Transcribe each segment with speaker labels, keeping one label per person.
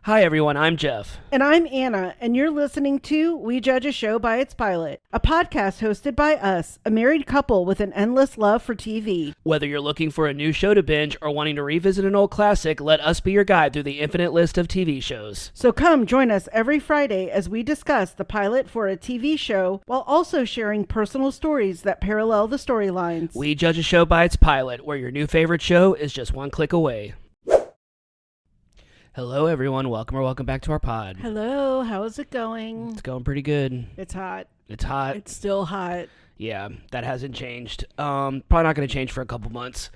Speaker 1: Hi everyone, I'm Jeff.
Speaker 2: And I'm Anna, and you're listening to We Judge a Show by Its Pilot, a podcast hosted by us, a married couple with an endless love for TV.
Speaker 1: Whether you're looking for a new show to binge or wanting to revisit an old classic, let us be your guide through the infinite list of TV shows.
Speaker 2: So come join us every Friday as we discuss the pilot for a TV show while also sharing personal stories that parallel the storylines.
Speaker 1: We Judge a Show by Its Pilot, where your new favorite show is just one click away. Hello everyone, welcome back to our pod.
Speaker 2: Hello, how is it going?
Speaker 1: It's going pretty good.
Speaker 2: It's hot.
Speaker 1: It's hot.
Speaker 2: It's still hot.
Speaker 1: Yeah, that hasn't changed. Probably not going to change for a couple months.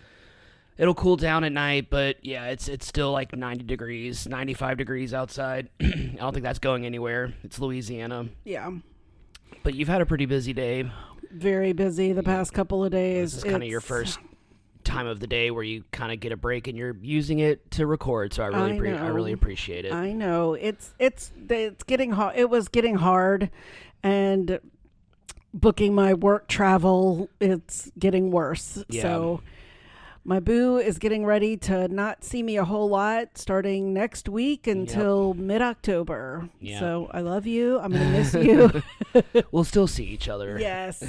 Speaker 1: It'll cool down at night, but yeah, it's still like 90 degrees, 95 degrees outside. I don't think that's going anywhere. It's Louisiana.
Speaker 2: Yeah.
Speaker 1: But you've had a pretty busy day.
Speaker 2: Very busy the past couple of days.
Speaker 1: This is kind of your first time of the day where you kind of get a break and you're using it to record, so I really appreciate it.
Speaker 2: I know it's getting hard. It was getting hard, and booking my work travel, it's getting worse.
Speaker 1: Yeah.
Speaker 2: So my boo is getting ready to not see me a whole lot starting next week until mid-October.
Speaker 1: Yeah.
Speaker 2: So I love you. I'm gonna miss you.
Speaker 1: We'll still see each other.
Speaker 2: Yes.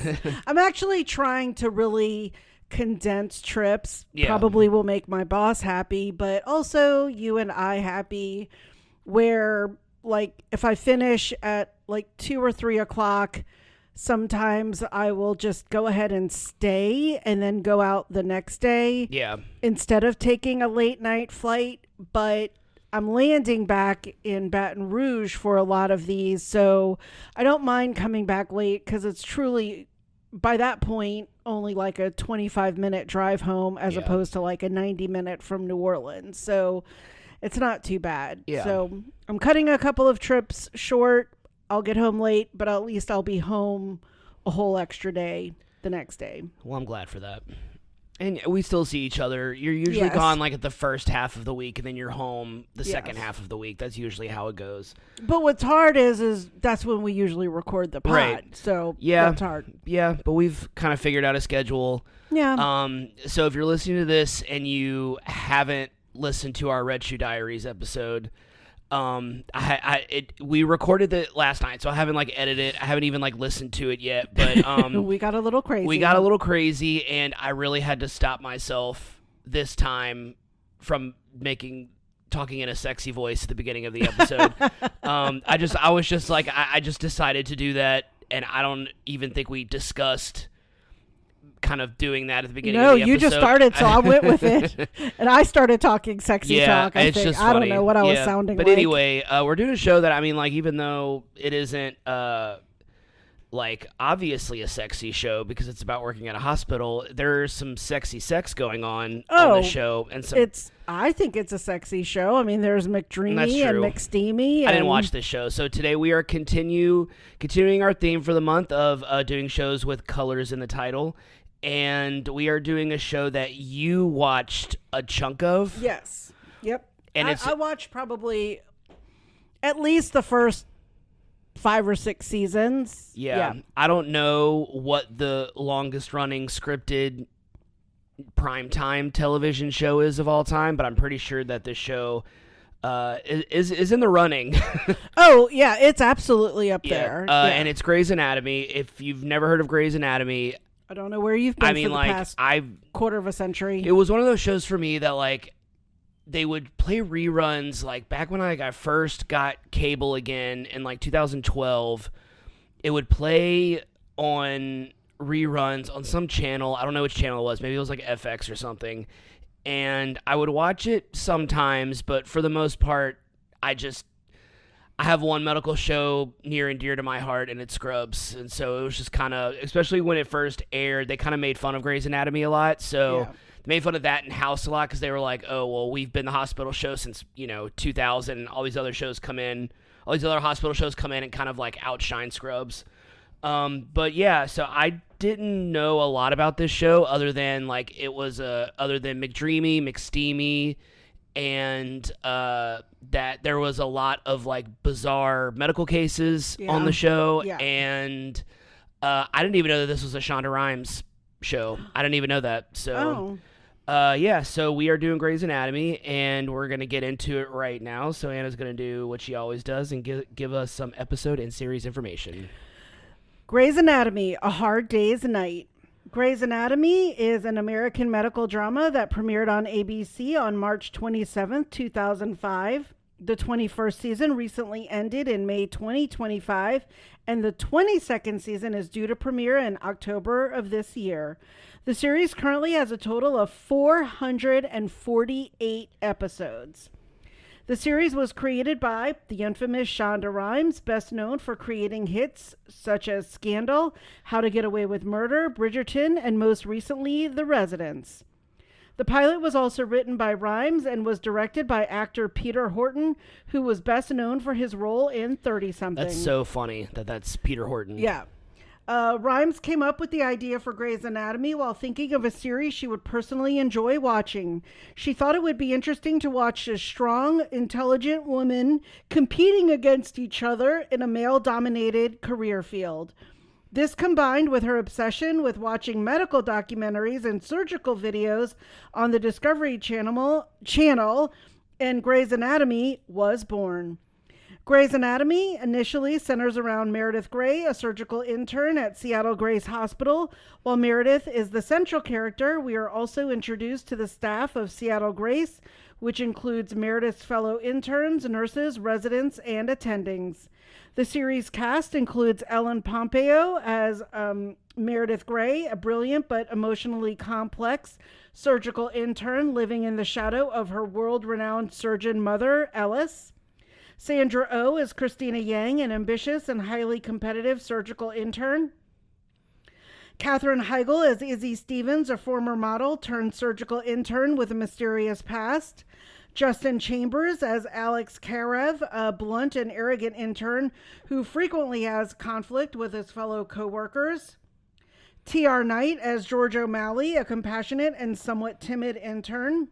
Speaker 2: I'm actually trying to really condensed trips.
Speaker 1: Yeah.
Speaker 2: Probably will make my boss happy, but also you and I happy, where like if I finish at like 2 or 3 o'clock, sometimes I will just go ahead and stay and then go out the next day.
Speaker 1: Yeah.
Speaker 2: Instead of taking a late night flight. But I'm landing back in Baton Rouge for a lot of these, so I don't mind coming back late because it's truly, by that point, only like a 25-minute drive home as opposed to like a 90-minute from New Orleans. So it's not too bad.
Speaker 1: Yeah.
Speaker 2: So I'm cutting a couple of trips short. I'll get home late, but at least I'll be home a whole extra day the next day.
Speaker 1: Well, I'm glad for that. And we still see each other. You're usually
Speaker 2: Yes.
Speaker 1: gone like at the first half of the week, and then you're home the
Speaker 2: Yes.
Speaker 1: second half of the week. That's usually how it goes.
Speaker 2: But what's hard is that's when we usually record the pod.
Speaker 1: Right.
Speaker 2: So
Speaker 1: Yeah.
Speaker 2: that's hard.
Speaker 1: Yeah, but we've kind of figured out a schedule.
Speaker 2: Yeah.
Speaker 1: So if you're listening to this and you haven't listened to our Red Shoe Diaries episode, we recorded it last night, so I haven't like edited it. I haven't even like listened to it yet, but
Speaker 2: we got a little crazy.
Speaker 1: we got a little crazy, and I really had to stop myself this time from talking in a sexy voice at the beginning of the episode. I was just like, I just decided to do that, and I don't even think we discussed kind of doing that at the beginning of the episode.
Speaker 2: No, you just started, so I went with it. And I started talking sexy talk.
Speaker 1: It's just
Speaker 2: I don't
Speaker 1: funny.
Speaker 2: know what I was sounding
Speaker 1: but
Speaker 2: like.
Speaker 1: anyway, we're doing a show that, I mean, like, even though it isn't, like, obviously a sexy show because it's about working at a hospital, there's some sexy sex going on the show. And
Speaker 2: I think it's a sexy show. I mean, there's McDreamy and McSteamy.
Speaker 1: I didn't watch this show. So today we are continuing our theme for the month of doing shows with colors in the title. And we are doing a show that you watched a chunk of.
Speaker 2: Yes. Yep.
Speaker 1: And
Speaker 2: I watched probably at least the first 5 or 6 seasons.
Speaker 1: Yeah. I don't know what the longest running scripted primetime television show is of all time, but I'm pretty sure that this show is in the running.
Speaker 2: Oh, yeah. It's absolutely up there.
Speaker 1: And it's Grey's Anatomy. If you've never heard of Grey's Anatomy,
Speaker 2: I don't know where you've been for the past quarter of a century.
Speaker 1: It was one of those shows for me that, like, they would play reruns, like, back when I first got cable again in, like, 2012. It would play on reruns on some channel. I don't know which channel it was. Maybe it was, like, FX or something. And I would watch it sometimes, but for the most part, I have one medical show near and dear to my heart, and it's Scrubs. And so it was just kind of, especially when it first aired, they kind of made fun of Grey's Anatomy a lot. So they made fun of that in House a lot because they were like, oh, well, we've been the hospital show since, 2000. And all these other hospital shows come in and kind of like outshine Scrubs. But yeah, so I didn't know a lot about this show other than like it was other than McDreamy, McSteamy, and that there was a lot of like bizarre medical cases on the show, and I didn't even know that this was a Shonda Rhimes show. I didn't even know that. So Yeah, so we are doing Grey's Anatomy, and we're going to get into it right now. So Anna's going to do what she always does and give us some episode and series information.
Speaker 2: Grey's Anatomy, A Hard Day's Night. Grey's Anatomy is an American medical drama that premiered on ABC on March 27th, 2005. The 21st season recently ended in May 2025, and the 22nd season is due to premiere in October of this year. The series currently has a total of 448 episodes. The series was created by the infamous Shonda Rhimes, best known for creating hits such as Scandal, How to Get Away with Murder, Bridgerton, and most recently, The Residents. The pilot was also written by Rhimes and was directed by actor Peter Horton, who was best known for his role in 30-something.
Speaker 1: That's so funny that's Peter Horton.
Speaker 2: Yeah. Rhimes came up with the idea for Grey's Anatomy while thinking of a series she would personally enjoy watching. She thought it would be interesting to watch a strong, intelligent woman competing against each other in a male-dominated career field. This combined with her obsession with watching medical documentaries and surgical videos on the Discovery Channel, and Grey's Anatomy was born. Grey's Anatomy initially centers around Meredith Grey, a surgical intern at Seattle Grace Hospital. While Meredith is the central character, we are also introduced to the staff of Seattle Grace, which includes Meredith's fellow interns, nurses, residents, and attendings. The series cast includes Ellen Pompeo as Meredith Grey, a brilliant but emotionally complex surgical intern living in the shadow of her world-renowned surgeon mother, Ellis. Sandra Oh is Christina Yang, an ambitious and highly competitive surgical intern. Katherine Heigl as Izzy Stevens, a former model turned surgical intern with a mysterious past. Justin Chambers as Alex Karev, a blunt and arrogant intern who frequently has conflict with his fellow co-workers. T.R. Knight as George O'Malley, a compassionate and somewhat timid intern.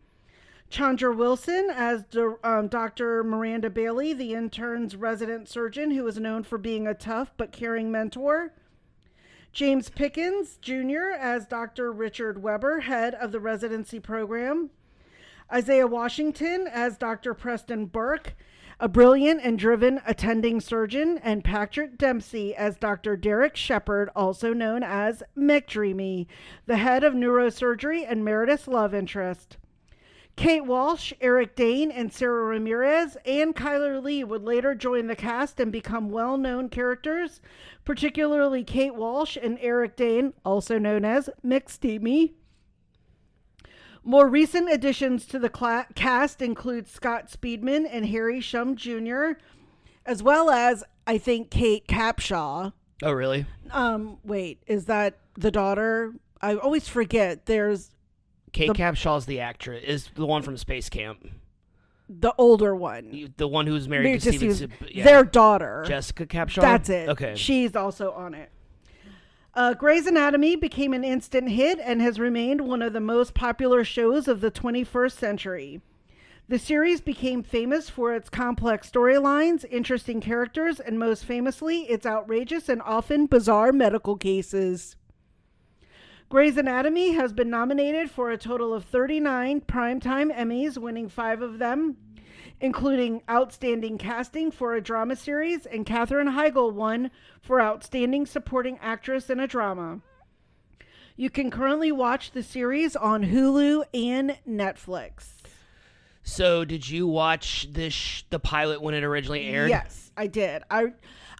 Speaker 2: Chandra Wilson as Dr. Miranda Bailey, the intern's resident surgeon who is known for being a tough but caring mentor. James Pickens Jr. as Dr. Richard Weber, head of the residency program. Isaiah Washington as Dr. Preston Burke, a brilliant and driven attending surgeon. And Patrick Dempsey as Dr. Derek Shepard, also known as McDreamy, the head of neurosurgery and Meredith's love interest. Kate Walsh, Eric Dane, and Sarah Ramirez and Kyler Lee would later join the cast and become well-known characters, particularly Kate Walsh and Eric Dane, also known as McSteamy. More recent additions to the cast include Scott Speedman and Harry Shum Jr., as well as, I think, Kate Capshaw.
Speaker 1: Oh, really?
Speaker 2: Wait, is that the daughter? I always forget. There's
Speaker 1: Kate Capshaw's the actress, is the one from Space Camp.
Speaker 2: The older one.
Speaker 1: The one who's married to Steven.
Speaker 2: Their daughter.
Speaker 1: Jessica Capshaw?
Speaker 2: That's it.
Speaker 1: Okay.
Speaker 2: She's also on it. Grey's Anatomy became an instant hit and has remained one of the most popular shows of the 21st century. The series became famous for its complex storylines, interesting characters, and most famously, its outrageous and often bizarre medical cases. Grey's Anatomy has been nominated for a total of 39 Primetime Emmys, winning 5 of them, including Outstanding Casting for a Drama Series, and Katherine Heigl won for Outstanding Supporting Actress in a Drama. You can currently watch the series on Hulu and Netflix.
Speaker 1: So, did you watch the pilot when it originally aired?
Speaker 2: Yes, I did.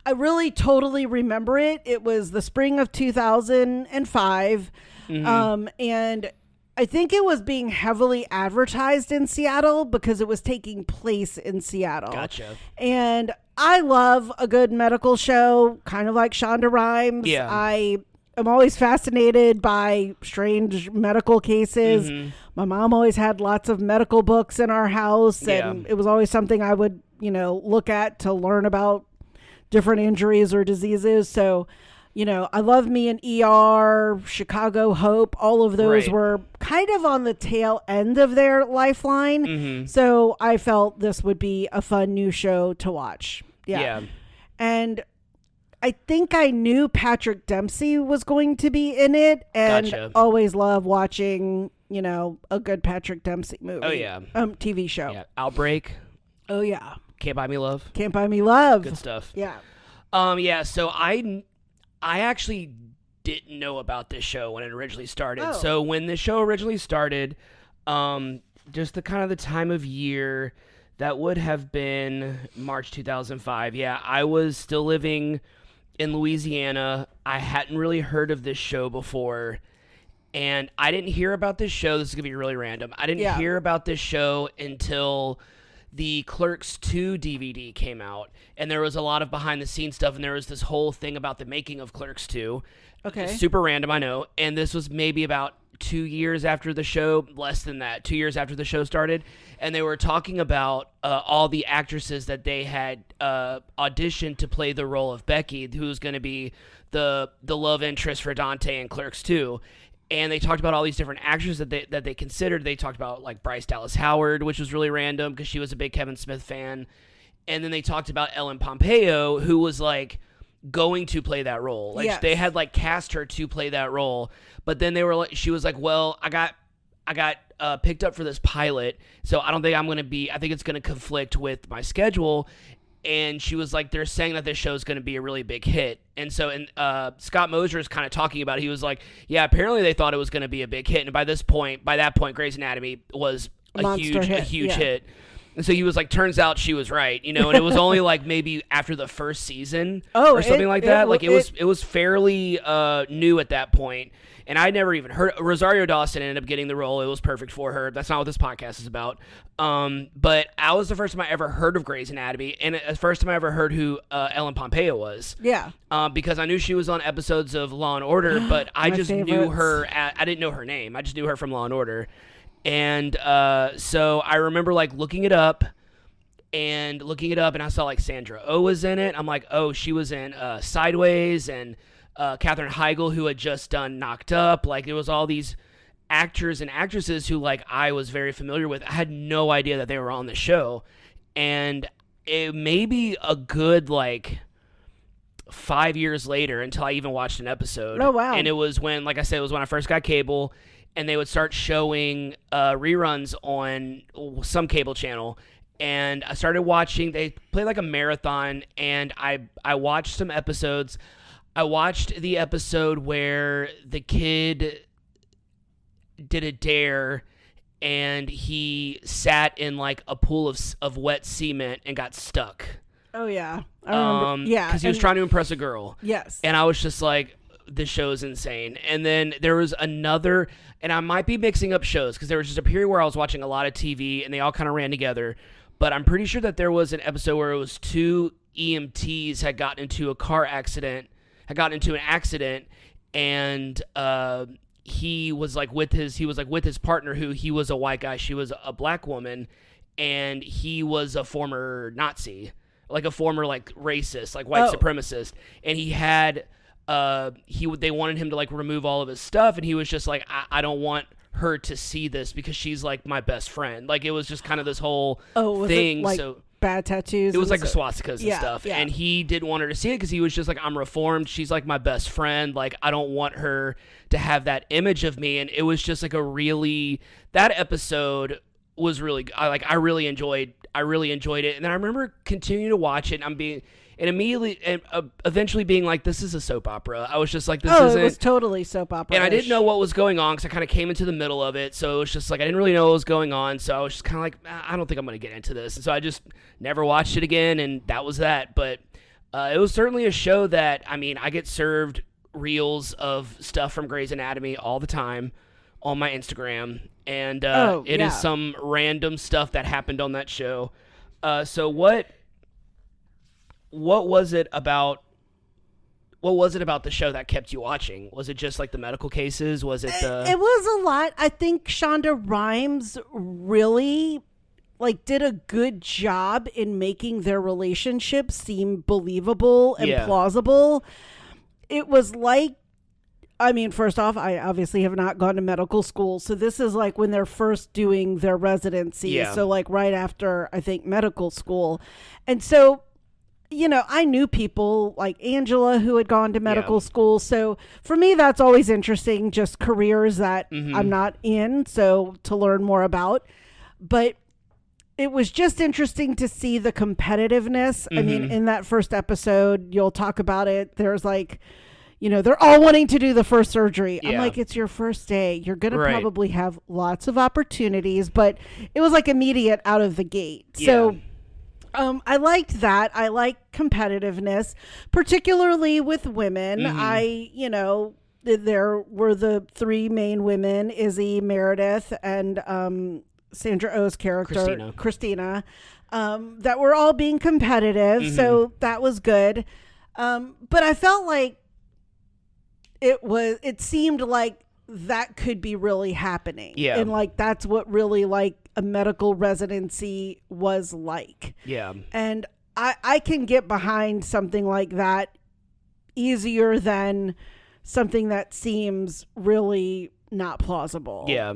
Speaker 2: I really totally remember it. It was the spring of 2005. And I think it was being heavily advertised in Seattle because it was taking place in Seattle.
Speaker 1: Gotcha.
Speaker 2: And I love a good medical show, kind of like Shonda Rhimes.
Speaker 1: Yeah.
Speaker 2: I am always fascinated by strange medical cases. My mom always had lots of medical books in our house, and it was always something I would, look at to learn about different injuries or diseases. So, I love me an ER, Chicago Hope. All of those were kind of on the tail end of their lifeline. So I felt this would be a fun new show to watch. Yeah. And I think I knew Patrick Dempsey was going to be in it, and
Speaker 1: Gotcha.
Speaker 2: always love watching, a good Patrick Dempsey movie.
Speaker 1: Oh, yeah.
Speaker 2: TV show.
Speaker 1: Yeah. Outbreak.
Speaker 2: Oh yeah.
Speaker 1: Can't Buy Me Love.
Speaker 2: Can't Buy Me Love.
Speaker 1: Good stuff.
Speaker 2: Yeah.
Speaker 1: Yeah, so I actually didn't know about this show when it originally started.
Speaker 2: Oh.
Speaker 1: So when the show originally started, just the kind of the time of year, that would have been March 2005. Yeah, I was still living in Louisiana. I hadn't really heard of this show before. And I didn't hear about this show. This is going to be really random. I didn't hear about this show until the Clerks 2 DVD came out. And there was a lot of behind the scenes stuff. And there was this whole thing about the making of Clerks 2.
Speaker 2: Okay.
Speaker 1: Super random, I know. And this was maybe about 2 years after the show, less than that, 2 years after the show started. And they were talking about all the actresses that they had auditioned to play the role of Becky, who's going to be the love interest for Dante in Clerks 2. And they talked about all these different actors that they considered. They talked about like Bryce Dallas Howard, which was really random because she was a big Kevin Smith fan. And then they talked about Ellen Pompeo, who was like going to play that role. Like they had like cast her to play that role. But then she was like, well, I got picked up for this pilot, so I don't think I'm going to be, I think it's going to conflict with my schedule. And she was like, they're saying that this show is going to be a really big hit. And so, Scott Moser is kind of talking about it. He was like, yeah, apparently they thought it was going to be a big hit. And by that point, Grey's Anatomy was a huge hit. And so he was like, turns out she was right, and it was only like maybe after the first season or something like that. It was fairly new at that point. And I never even heard. Rosario Dawson ended up getting the role. It was perfect for her. That's not what this podcast is about. But that was the first time I ever heard of Grey's Anatomy, and the first time I ever heard who Ellen Pompeo was.
Speaker 2: Yeah.
Speaker 1: Because I knew she was on episodes of Law and Order, but I just knew her. I didn't know her name. I just knew her from Law and Order. And so I remember like looking it up, and I saw like Sandra Oh was in it. I'm like, oh, she was in Sideways, and Katherine Heigl, who had just done Knocked Up. Like, it was all these actors and actresses who like I was very familiar with. I had no idea that they were on the show. And it may be a good like 5 years later until I even watched an episode.
Speaker 2: Oh, wow.
Speaker 1: And it was when, like I said, it was when I first got cable, and they would start showing reruns on some cable channel. And I started watching. They played like a marathon, and I watched some episodes. I watched the episode where the kid did a dare, and he sat in like a pool of wet cement and got stuck.
Speaker 2: Oh yeah, I remember. Yeah,
Speaker 1: because he was trying to impress a girl.
Speaker 2: Yes,
Speaker 1: and I was just like, this show is insane. And then there was another, and I might be mixing up shows because there was just a period where I was watching a lot of TV, and they all kind of ran together. But I'm pretty sure that there was an episode where it was two EMTs had gotten into an accident, and he was with his partner, who he was a white guy, she was a black woman, and he was a former Nazi, like a former like racist, like white supremacist, and he had they wanted him to like remove all of his stuff, and he was just like, I don't want her to see this because she's like my best friend. Like, it was just kind of this whole thing.
Speaker 2: It like
Speaker 1: so
Speaker 2: bad tattoos?
Speaker 1: It was like swastikas and stuff.
Speaker 2: Yeah.
Speaker 1: And he didn't want her to see it because he was just like, I'm reformed. She's like my best friend. Like, I don't want her to have that image of me. And it was just like that episode was really, I really enjoyed it. And then I remember continuing to watch it, and immediately and eventually being like, this is a soap opera. I was just like, this isn't.
Speaker 2: It was totally soap opera.
Speaker 1: And I didn't know what was going on because I kind of came into the middle of it. So it was just like, I didn't really know what was going on. So I was just kind of like, I don't think I'm going to get into this. And so I just never watched it again. And that was that. But it was certainly a show that, I get served reels of stuff from Grey's Anatomy all the time on my Instagram. And it is some random stuff that happened on that show. So what was it about the show that kept you watching? Was it just like the medical cases? Was it
Speaker 2: It was a lot. I think Shonda Rhimes really did a good job in making their relationship seem believable and plausible. It was like, first off, I obviously have not gone to medical school, so this is like when they're first doing their residency.
Speaker 1: Yeah.
Speaker 2: So like right after, I think, medical school. And so I knew people like Angela who had gone to medical school. So for me, that's always interesting, just careers that I'm not in. So to learn more about. But it was just interesting to see the competitiveness. I mean, in that first episode, you'll talk about it. There's like, they're all wanting to do the first surgery. I'm like, it's your first day. You're going to probably have lots of opportunities, but it was like immediate out of the gate.
Speaker 1: Yeah.
Speaker 2: So I liked that. I like competitiveness, particularly with women. There were the three main women, Izzy, Meredith, and Sandra Oh's character, Christina, that were all being competitive. So that was good. But I felt like it seemed like that could be really happening.
Speaker 1: Yeah.
Speaker 2: And like, that's what really like a medical residency was like.
Speaker 1: Yeah.
Speaker 2: And I can get behind something like that easier than something that seems really not plausible.
Speaker 1: Yeah.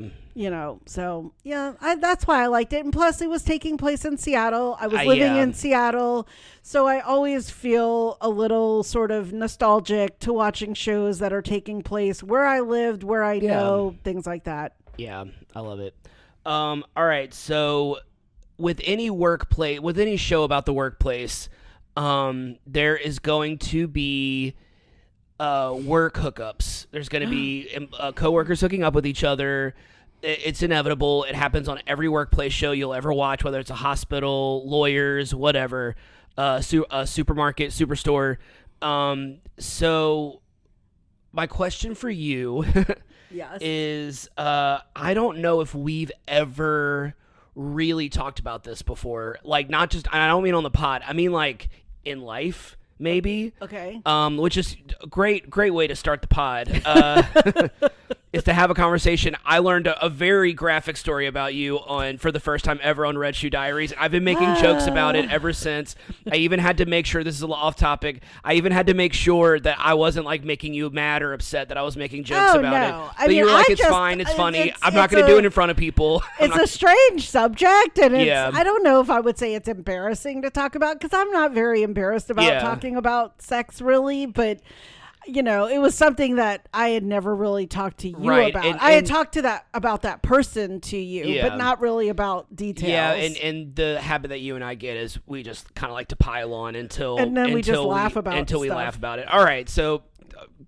Speaker 2: So yeah, that's why I liked it. And plus it was taking place in Seattle. I was living in Seattle. So I always feel a little sort of nostalgic to watching shows that are taking place where I lived, where I know, things like that.
Speaker 1: Yeah, I love it. All right. So with any workplace, with any show about the workplace, there is going to be work hookups. There's going to be coworkers hooking up with each other. It's inevitable. It happens on every workplace show you'll ever watch, whether it's a hospital, lawyers, whatever, a supermarket, superstore. So my question for you is, I don't know if we've ever really talked about this before. Like, not just, I don't mean on the pod. I mean, like, in life. Maybe.
Speaker 2: Okay.
Speaker 1: Which is a great way to start the pod. Is to have a conversation. I learned a very graphic story about you for the first time ever on Red Shoe Diaries. I've been making jokes about it ever since. I even had to make sure, this is a little off topic, I even had to make sure that I wasn't like making you mad or upset that I was making jokes about it. But you were like, it's fine, it's funny. I'm not going to do it in front of people.
Speaker 2: It's a strange subject, and I don't know if I would say it's embarrassing to talk about, because I'm not very embarrassed about talking about sex, really, but it was something that I had never really talked to you about. I had talked about that person to you, but not really about details.
Speaker 1: Yeah, and the habit that you and I get is we just kind of like to pile on until
Speaker 2: we just laugh about until we
Speaker 1: laugh about it. All right, so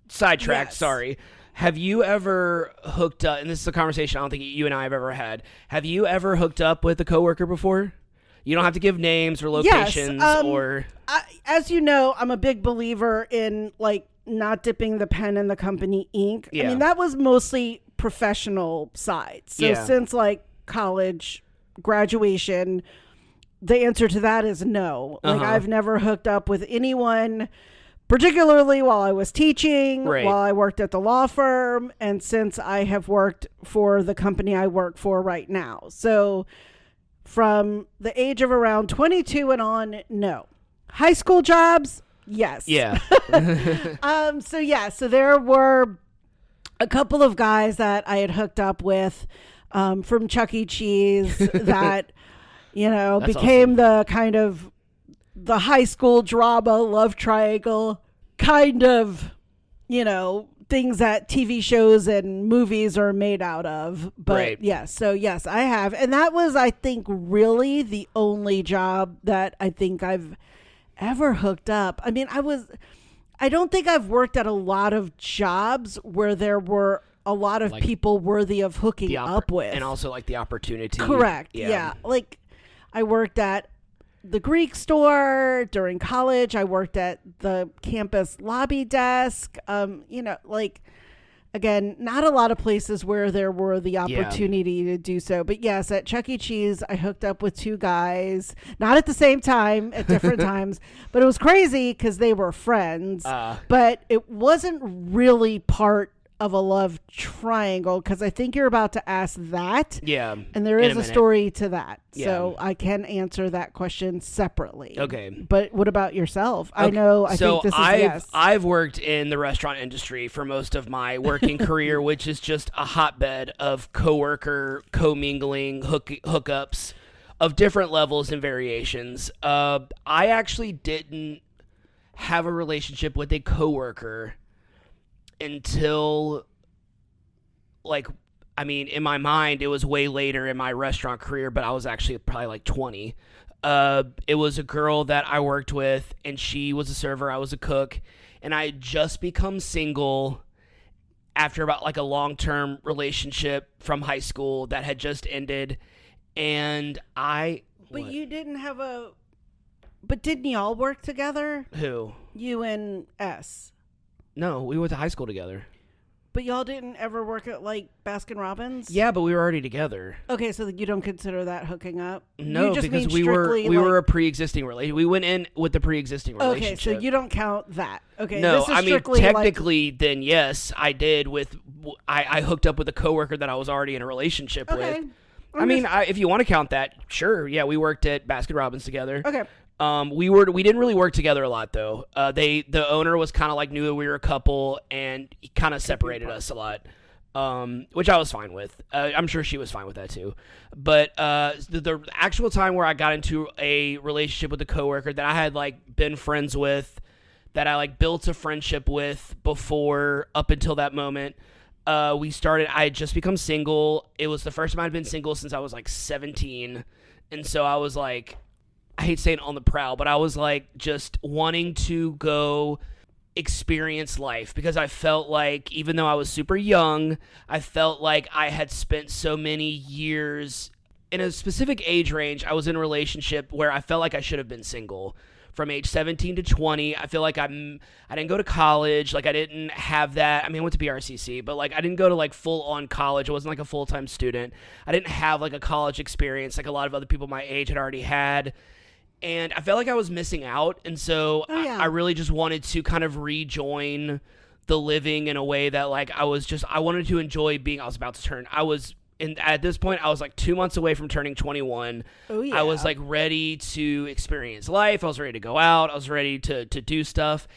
Speaker 1: sidetracked. Yes. Sorry. Have you ever hooked up? And this is a conversation I don't think you and I have ever had. Have you ever hooked up with a coworker before? You don't have to give names or locations
Speaker 2: as you know, I'm a big believer in like not dipping the pen in the company ink. I mean, that was mostly professional side. So since like college graduation, the answer to that is no. Like I've never hooked up with anyone, particularly while I was teaching, while I worked at the law firm, and since I have worked for the company I work for right now. So from the age of around 22 and on, no. High school jobs, yes.
Speaker 1: Yeah.
Speaker 2: So there were a couple of guys that I had hooked up with from Chuck E. Cheese that, became awesome. The kind of the high school drama love triangle kind of, things that TV shows and movies are made out of. But yes, I have. And that was, I think, really the only job that I think I've ever hooked up. I mean, I don't think I've worked at a lot of jobs where there were a lot of people worthy of hooking up with.
Speaker 1: And also like the opportunity.
Speaker 2: Correct. Yeah. Like I worked at the Greek store during college. I worked at the campus lobby desk. Again, not a lot of places where there were the opportunity to do so. But yes, at Chuck E. Cheese, I hooked up with two guys, not at the same time, at different times. But it was crazy because they were friends. But it wasn't really part of a love triangle, because I think you're about to ask that.
Speaker 1: Yeah.
Speaker 2: And there is a story to that. Yeah. So I can answer that question separately.
Speaker 1: Okay.
Speaker 2: But what about yourself? Okay. I think this is yes.
Speaker 1: I've worked in the restaurant industry for most of my working career, which is just a hotbed of coworker, commingling, hookups. of different levels and variations. I actually didn't have a relationship with a coworker until, like, I mean, in my mind, it was way later in my restaurant career, but I was actually probably like 20. It was a girl that I worked with, and she was a server, I was a cook, and I had just become single after about like a long-term relationship from high school that had just ended, and
Speaker 2: But
Speaker 1: what?
Speaker 2: you didn't have a. But didn't y'all work together?
Speaker 1: Who?
Speaker 2: You and S.
Speaker 1: No, we went to high school together.
Speaker 2: But y'all didn't ever work at like Baskin Robbins?
Speaker 1: Yeah, but we were already together.
Speaker 2: Okay, so you don't consider that hooking up?
Speaker 1: No,
Speaker 2: You just
Speaker 1: because
Speaker 2: mean strictly,
Speaker 1: we were a pre-existing relationship. We went in with the pre-existing relationship.
Speaker 2: Okay, so you don't count that. Okay,
Speaker 1: No,
Speaker 2: this is
Speaker 1: I mean
Speaker 2: strictly
Speaker 1: technically, then yes, I did. I hooked up with a coworker that I was already in a relationship
Speaker 2: okay.
Speaker 1: with. I mean, if you want to count that, sure. Yeah, we worked at Baskin Robbins together.
Speaker 2: Okay.
Speaker 1: We didn't really work together a lot though. The owner was kind of like knew that we were a couple, and he kind of separated us a lot. Which I was fine with. I'm sure she was fine with that too. But the actual time where I got into a relationship with a coworker that I had like been friends with, that I like built a friendship with before, up until that moment, I had just become single. It was the first time I'd been single since I was like 17, and so I was like, I hate saying on the prowl, but I was like just wanting to go experience life, because I felt like, even though I was super young, I felt like I had spent so many years in a specific age range. I was in a relationship where I felt like I should have been single from age 17 to 20. I feel like I didn't go to college. Like, I didn't have that. I mean, I went to BRCC, but like I didn't go to like full on college. I wasn't like a full-time student. I didn't have like a college experience like a lot of other people my age had already had. And I felt like I was missing out. And so I really just wanted to kind of rejoin the living in a way that like I wanted to enjoy being, at this point, I was like 2 months away from turning 21.
Speaker 2: Oh, yeah.
Speaker 1: I was like ready to experience life. I was ready to go out. I was ready to do stuff.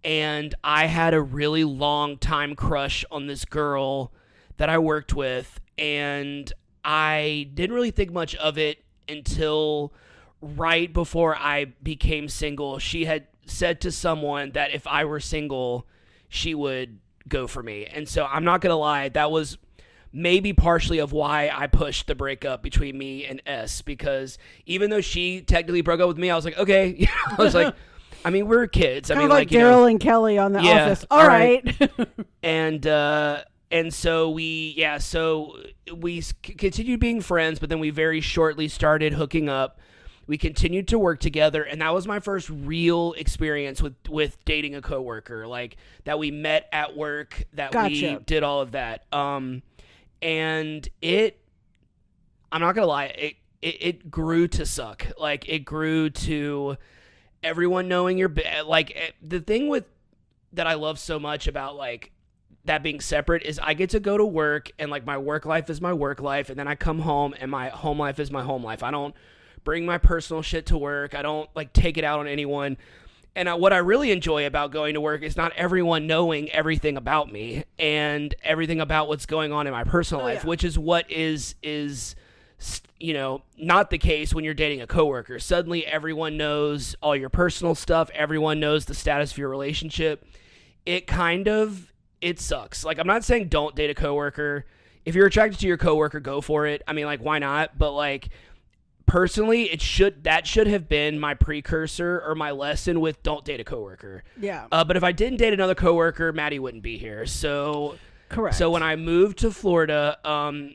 Speaker 1: And I had a really long time crush on this girl that I worked with. And I didn't really think much of it until right before I became single. She had said to someone that if I were single, she would go for me. And so I'm not going to lie, that was maybe partially of why I pushed the breakup between me and S, because even though she technically broke up with me, I was like, okay. I was like, I mean, we're kids. I
Speaker 2: Kind
Speaker 1: mean,
Speaker 2: of like Daryl and Kelly on The Office. All right.
Speaker 1: And so we continued being friends, but then we very shortly started hooking up. We continued to work together, and that was my first real experience with dating a coworker, like that we met at work, that
Speaker 2: Gotcha.
Speaker 1: we did all of that. And I'm not gonna lie, it grew to suck. Like, it grew to everyone knowing the thing that I love so much about like that being separate is I get to go to work, and like my work life is my work life, and then I come home and my home life is my home life. I don't bring my personal shit to work. I don't like take it out on anyone. And what I really enjoy about going to work is not everyone knowing everything about me and everything about what's going on in my personal life, which is what is not the case when you're dating a coworker. Suddenly everyone knows all your personal stuff. Everyone knows the status of your relationship. It sucks. Like, I'm not saying don't date a coworker. If you're attracted to your coworker, go for it. I mean, like, why not? But like, personally, that should have been my precursor or my lesson with don't date a coworker.
Speaker 2: Yeah.
Speaker 1: But if I didn't date another coworker, Maddie wouldn't be here. So
Speaker 2: Correct.
Speaker 1: So when I moved to Florida, and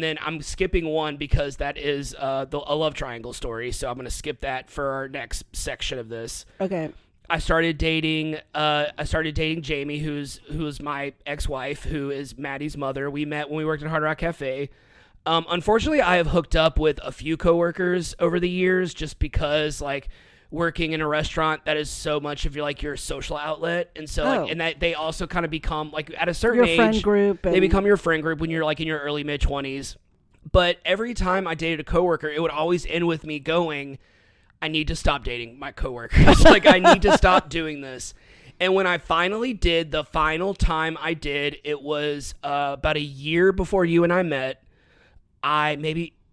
Speaker 1: then I'm skipping one because that is a love triangle story. So I'm going to skip that for our next section of this.
Speaker 2: Okay.
Speaker 1: I started dating Jamie, who's my ex-wife, who is Maddie's mother. We met when we worked at Hard Rock Cafe. Unfortunately, I have hooked up with a few coworkers over the years, just because like working in a restaurant, that is so much of your social outlet, and so and that they also kind of become like at a certain
Speaker 2: your
Speaker 1: age,
Speaker 2: friend group.
Speaker 1: They become your friend group when you're like in your early mid-20s. But every time I dated a coworker, it would always end with me going, I need to stop dating my coworkers. Like, I need to stop doing this. And when I finally did, the final time I did, it was about a year before you and I met.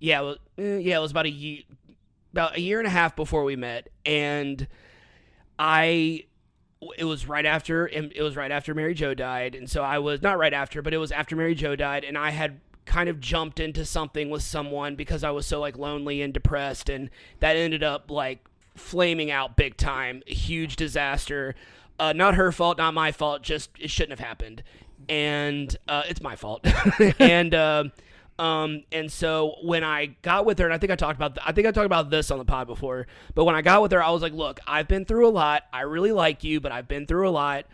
Speaker 1: Yeah, it was about a year and a half before we met, and I it was right after Mary Jo died, and so I was not right after, but it was after Mary Jo died, and I had kind of jumped into something with someone because I was so like lonely and depressed, and that ended up like flaming out big time, a huge disaster. Not her fault, not my fault, just it shouldn't have happened, and it's my fault. And so when I got with her, and I think I talked about this on the pod before, but when I got with her, I was like, look, I've been through a lot. I really like you, but I've been through a lot.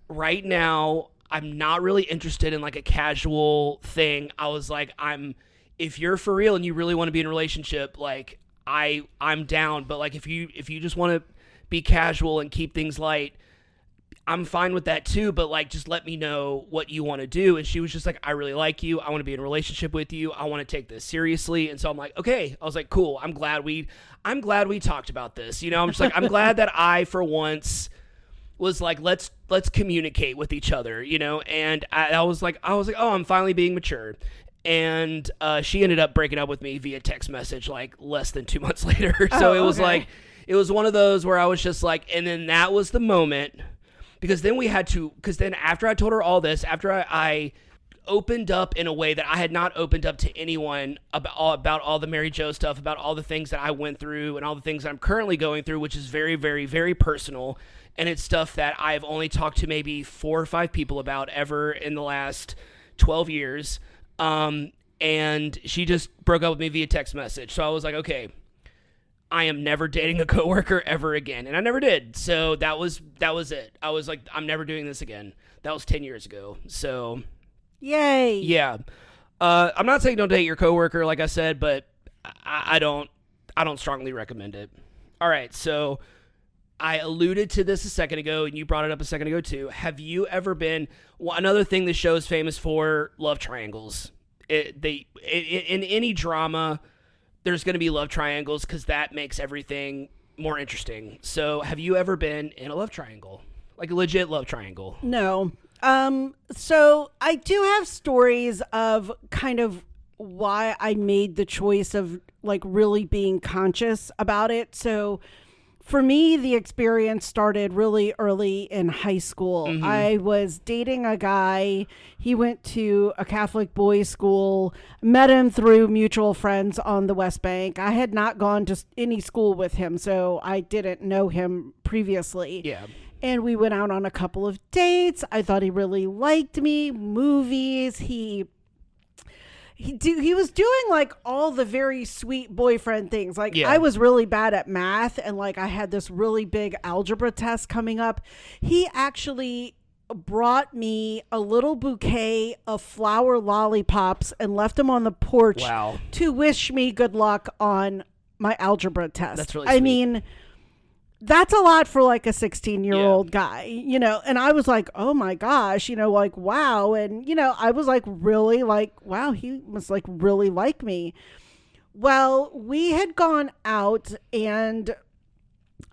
Speaker 1: Right now, I'm not really interested in like a casual thing. I was like, if you're for real and you really want to be in a relationship, like I'm down. But like if you just want to be casual and keep things light, I'm fine with that too, but like just let me know what you want to do. And she was just like, I really like you. I want to be in a relationship with you. I want to take this seriously. And so I'm like, okay. I was like, cool. I'm glad we talked about this. You know, I'm just like, I'm glad that I for once was like, let's communicate with each other, you know? And I was like, oh, I'm finally being mature. And she ended up breaking up with me via text message like less than 2 months later. So it was like, it was one of those where I was just like, and then that was the moment. Because then after I told her all this, after I opened up in a way that I had not opened up to anyone about all the Mary Jo stuff, about all the things that I went through and all the things I'm currently going through, which is very, very, very personal. And it's stuff that I've only talked to maybe 4 or 5 people about ever in the last 12 years. And she just broke up with me via text message. So I was like, okay, I am never dating a coworker ever again. And I never did. So that was it. I was like, I'm never doing this again. That was 10 years ago. So
Speaker 2: yay.
Speaker 1: Yeah. I'm not saying don't date your coworker, like I said, but I don't strongly recommend it. All right. So I alluded to this a second ago, and you brought it up a second ago too. Have you ever been, another thing the show is famous for, love triangles. In any drama, there's going to be love triangles because that makes everything more interesting. So have you ever been in a love triangle? Like a legit love triangle?
Speaker 2: No. So I do have stories of kind of why I made the choice of like really being conscious about it. So for me, the experience started really early in high school. Mm-hmm. I was dating a guy. He went to a Catholic boys' school, met him through mutual friends on the West Bank. I had not gone to any school with him, so I didn't know him previously.
Speaker 1: Yeah.
Speaker 2: And we went out on a couple of dates. I thought he really liked me, movies. He was doing like all the very sweet boyfriend things. Like I was really bad at math, and like I had this really big algebra test coming up. He actually brought me a little bouquet of flower lollipops and left them on the porch to wish me good luck on my algebra test.
Speaker 1: That's really sweet.
Speaker 2: I mean, that's a lot for like a 16-year-old guy, you know? And I was like, oh my gosh, you know, like, wow. And, you know, I was like, really like, wow, he must like really like me. Well, we had gone out, and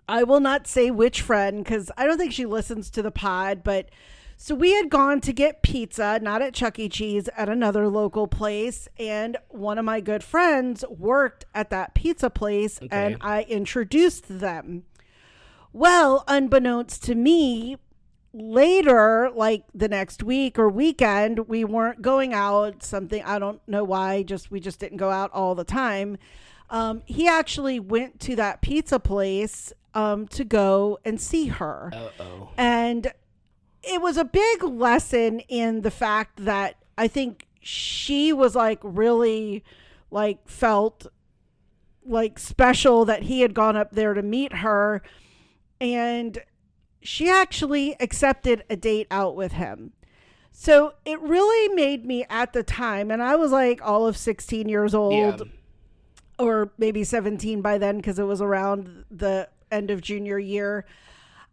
Speaker 2: I will not say which friend, because I don't think she listens to the pod, but so we had gone to get pizza, not at Chuck E. Cheese, at another local place. And one of my good friends worked at that pizza place, and I introduced them. Well, unbeknownst to me, later, like the next week or weekend, we weren't going out. Something, I don't know why, we just didn't go out all the time. He actually went to that pizza place to go and see her.
Speaker 1: Uh-oh.
Speaker 2: And it was a big lesson in the fact that I think she was like really like felt like special that he had gone up there to meet her. And she actually accepted a date out with him. So it really made me at the time, and I was like all of 16 years old, or maybe 17 by then, because it was around the end of junior year.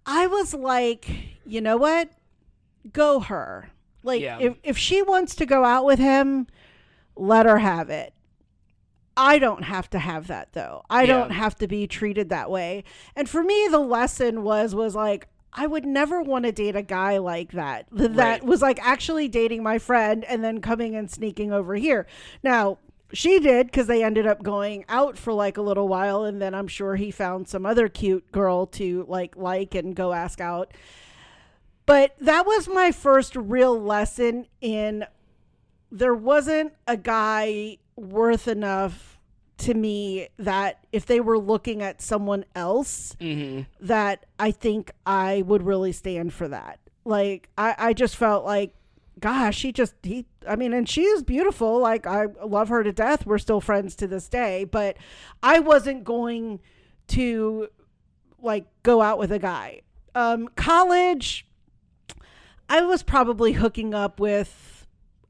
Speaker 2: I was like, you know what? Go her. Like, if she wants to go out with him, let her have it. I don't have to have that, though. I don't have to be treated that way. And for me, the lesson was like, I would never want to date a guy like that was like actually dating my friend and then coming and sneaking over here. Now, she did, because they ended up going out for like a little while, and then I'm sure he found some other cute girl to like and go ask out. But that was my first real lesson in there wasn't a guy worth enough to me that if they were looking at someone else, that I think I would really stand for that. Like, I just felt like, gosh, and she is beautiful. Like, I love her to death. We're still friends to this day, but I wasn't going to like go out with a guy. College, I was probably hooking up with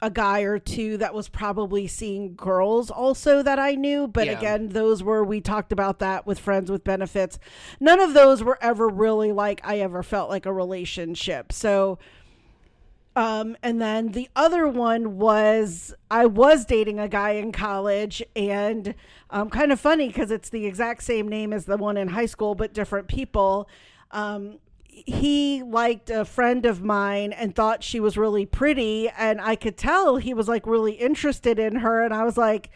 Speaker 2: a guy or two that was probably seeing girls also that I knew. But again, we talked about that with friends with benefits. None of those were ever really like I ever felt like a relationship. So, and then the other one was I was dating a guy in college, and kind of funny because it's the exact same name as the one in high school, but different people. He liked a friend of mine and thought she was really pretty, and I could tell he was like really interested in her, and I was like,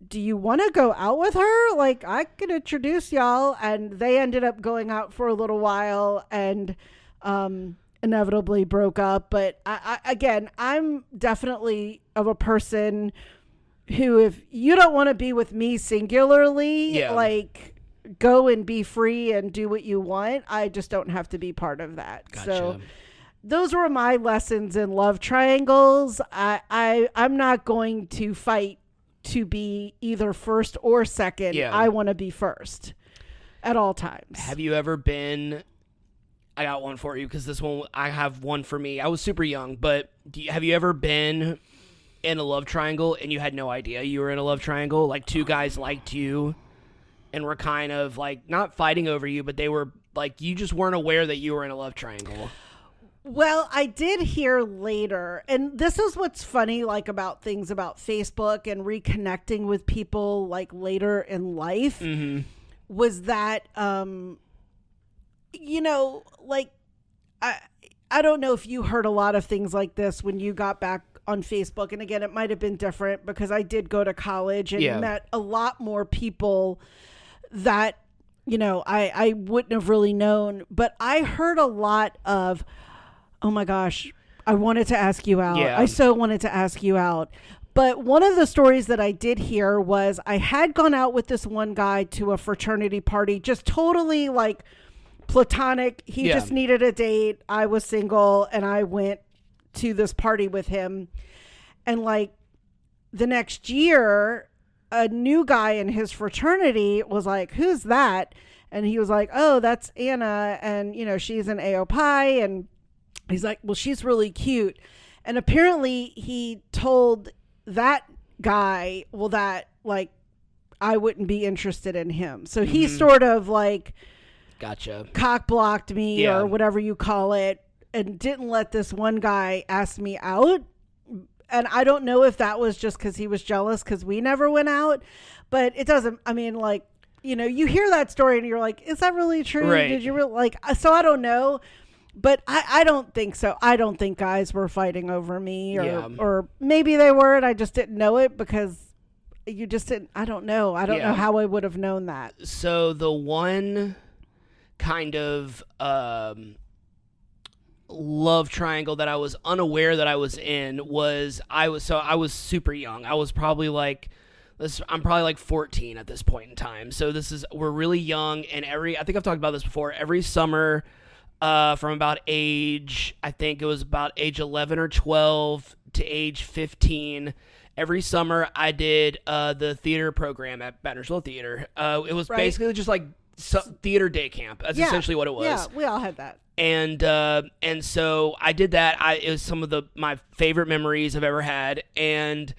Speaker 2: do you want to go out with her? Like, I could introduce y'all. And they ended up going out for a little while and inevitably broke up. But I'm definitely of a person who, if you don't want to be with me singularly, like, go and be free and do what you want. I just don't have to be part of that.
Speaker 1: Gotcha.
Speaker 2: So those were my lessons in love triangles. I'm not going to fight to be either first or second. I want to be first at all times.
Speaker 1: Have you ever been, I got one for you because this one, I have one for me. I was super young, but have you ever been in a love triangle and you had no idea you were in a love triangle? Like, two guys liked you and were kind of like not fighting over you, but they were like, you just weren't aware that you were in a love triangle.
Speaker 2: Well, I did hear later, and this is what's funny, like, about things about Facebook and reconnecting with people like later in life, was that, like, I don't know if you heard a lot of things like this when you got back on Facebook. And again, it might have been different because I did go to college and met a lot more people that, I wouldn't have really known. But I heard a lot of, oh my gosh, I wanted to ask you out. I so wanted to ask you out. But one of the stories that I did hear was I had gone out with this one guy to a fraternity party, just totally like platonic. He just needed a date. I was single and I went to this party with him. And like the next year, a new guy in his fraternity was like, who's that? And he was like, oh, that's Anna. And, she's an AOPI. And he's like, well, she's really cute. And apparently he told that guy, well, that like, I wouldn't be interested in him. So he sort of like,
Speaker 1: gotcha,
Speaker 2: cock blocked me or whatever you call it, and didn't let this one guy ask me out. And I don't know if that was just because he was jealous because we never went out, but it doesn't, you hear that story and you're like, is that really true?
Speaker 1: Right.
Speaker 2: Did you really so I don't know, but I don't think so. I don't think guys were fighting over me or maybe they were and I just didn't know it because you just didn't, I don't know. I don't know how I would have known that.
Speaker 1: So the one kind of, love triangle that I was unaware that I was in was I was super young. I was probably like I'm probably like 14 at this point in time. So we're really young, and I think I've talked about this before. Every summer, from about age, I think it was about age 11 or 12 to age 15. Every summer I did the theater program at Bannersville Theater. It was basically just like theater day camp. That's essentially what it was.
Speaker 2: Yeah, we all had that.
Speaker 1: And so I did that. It was some of my favorite memories I've ever had. And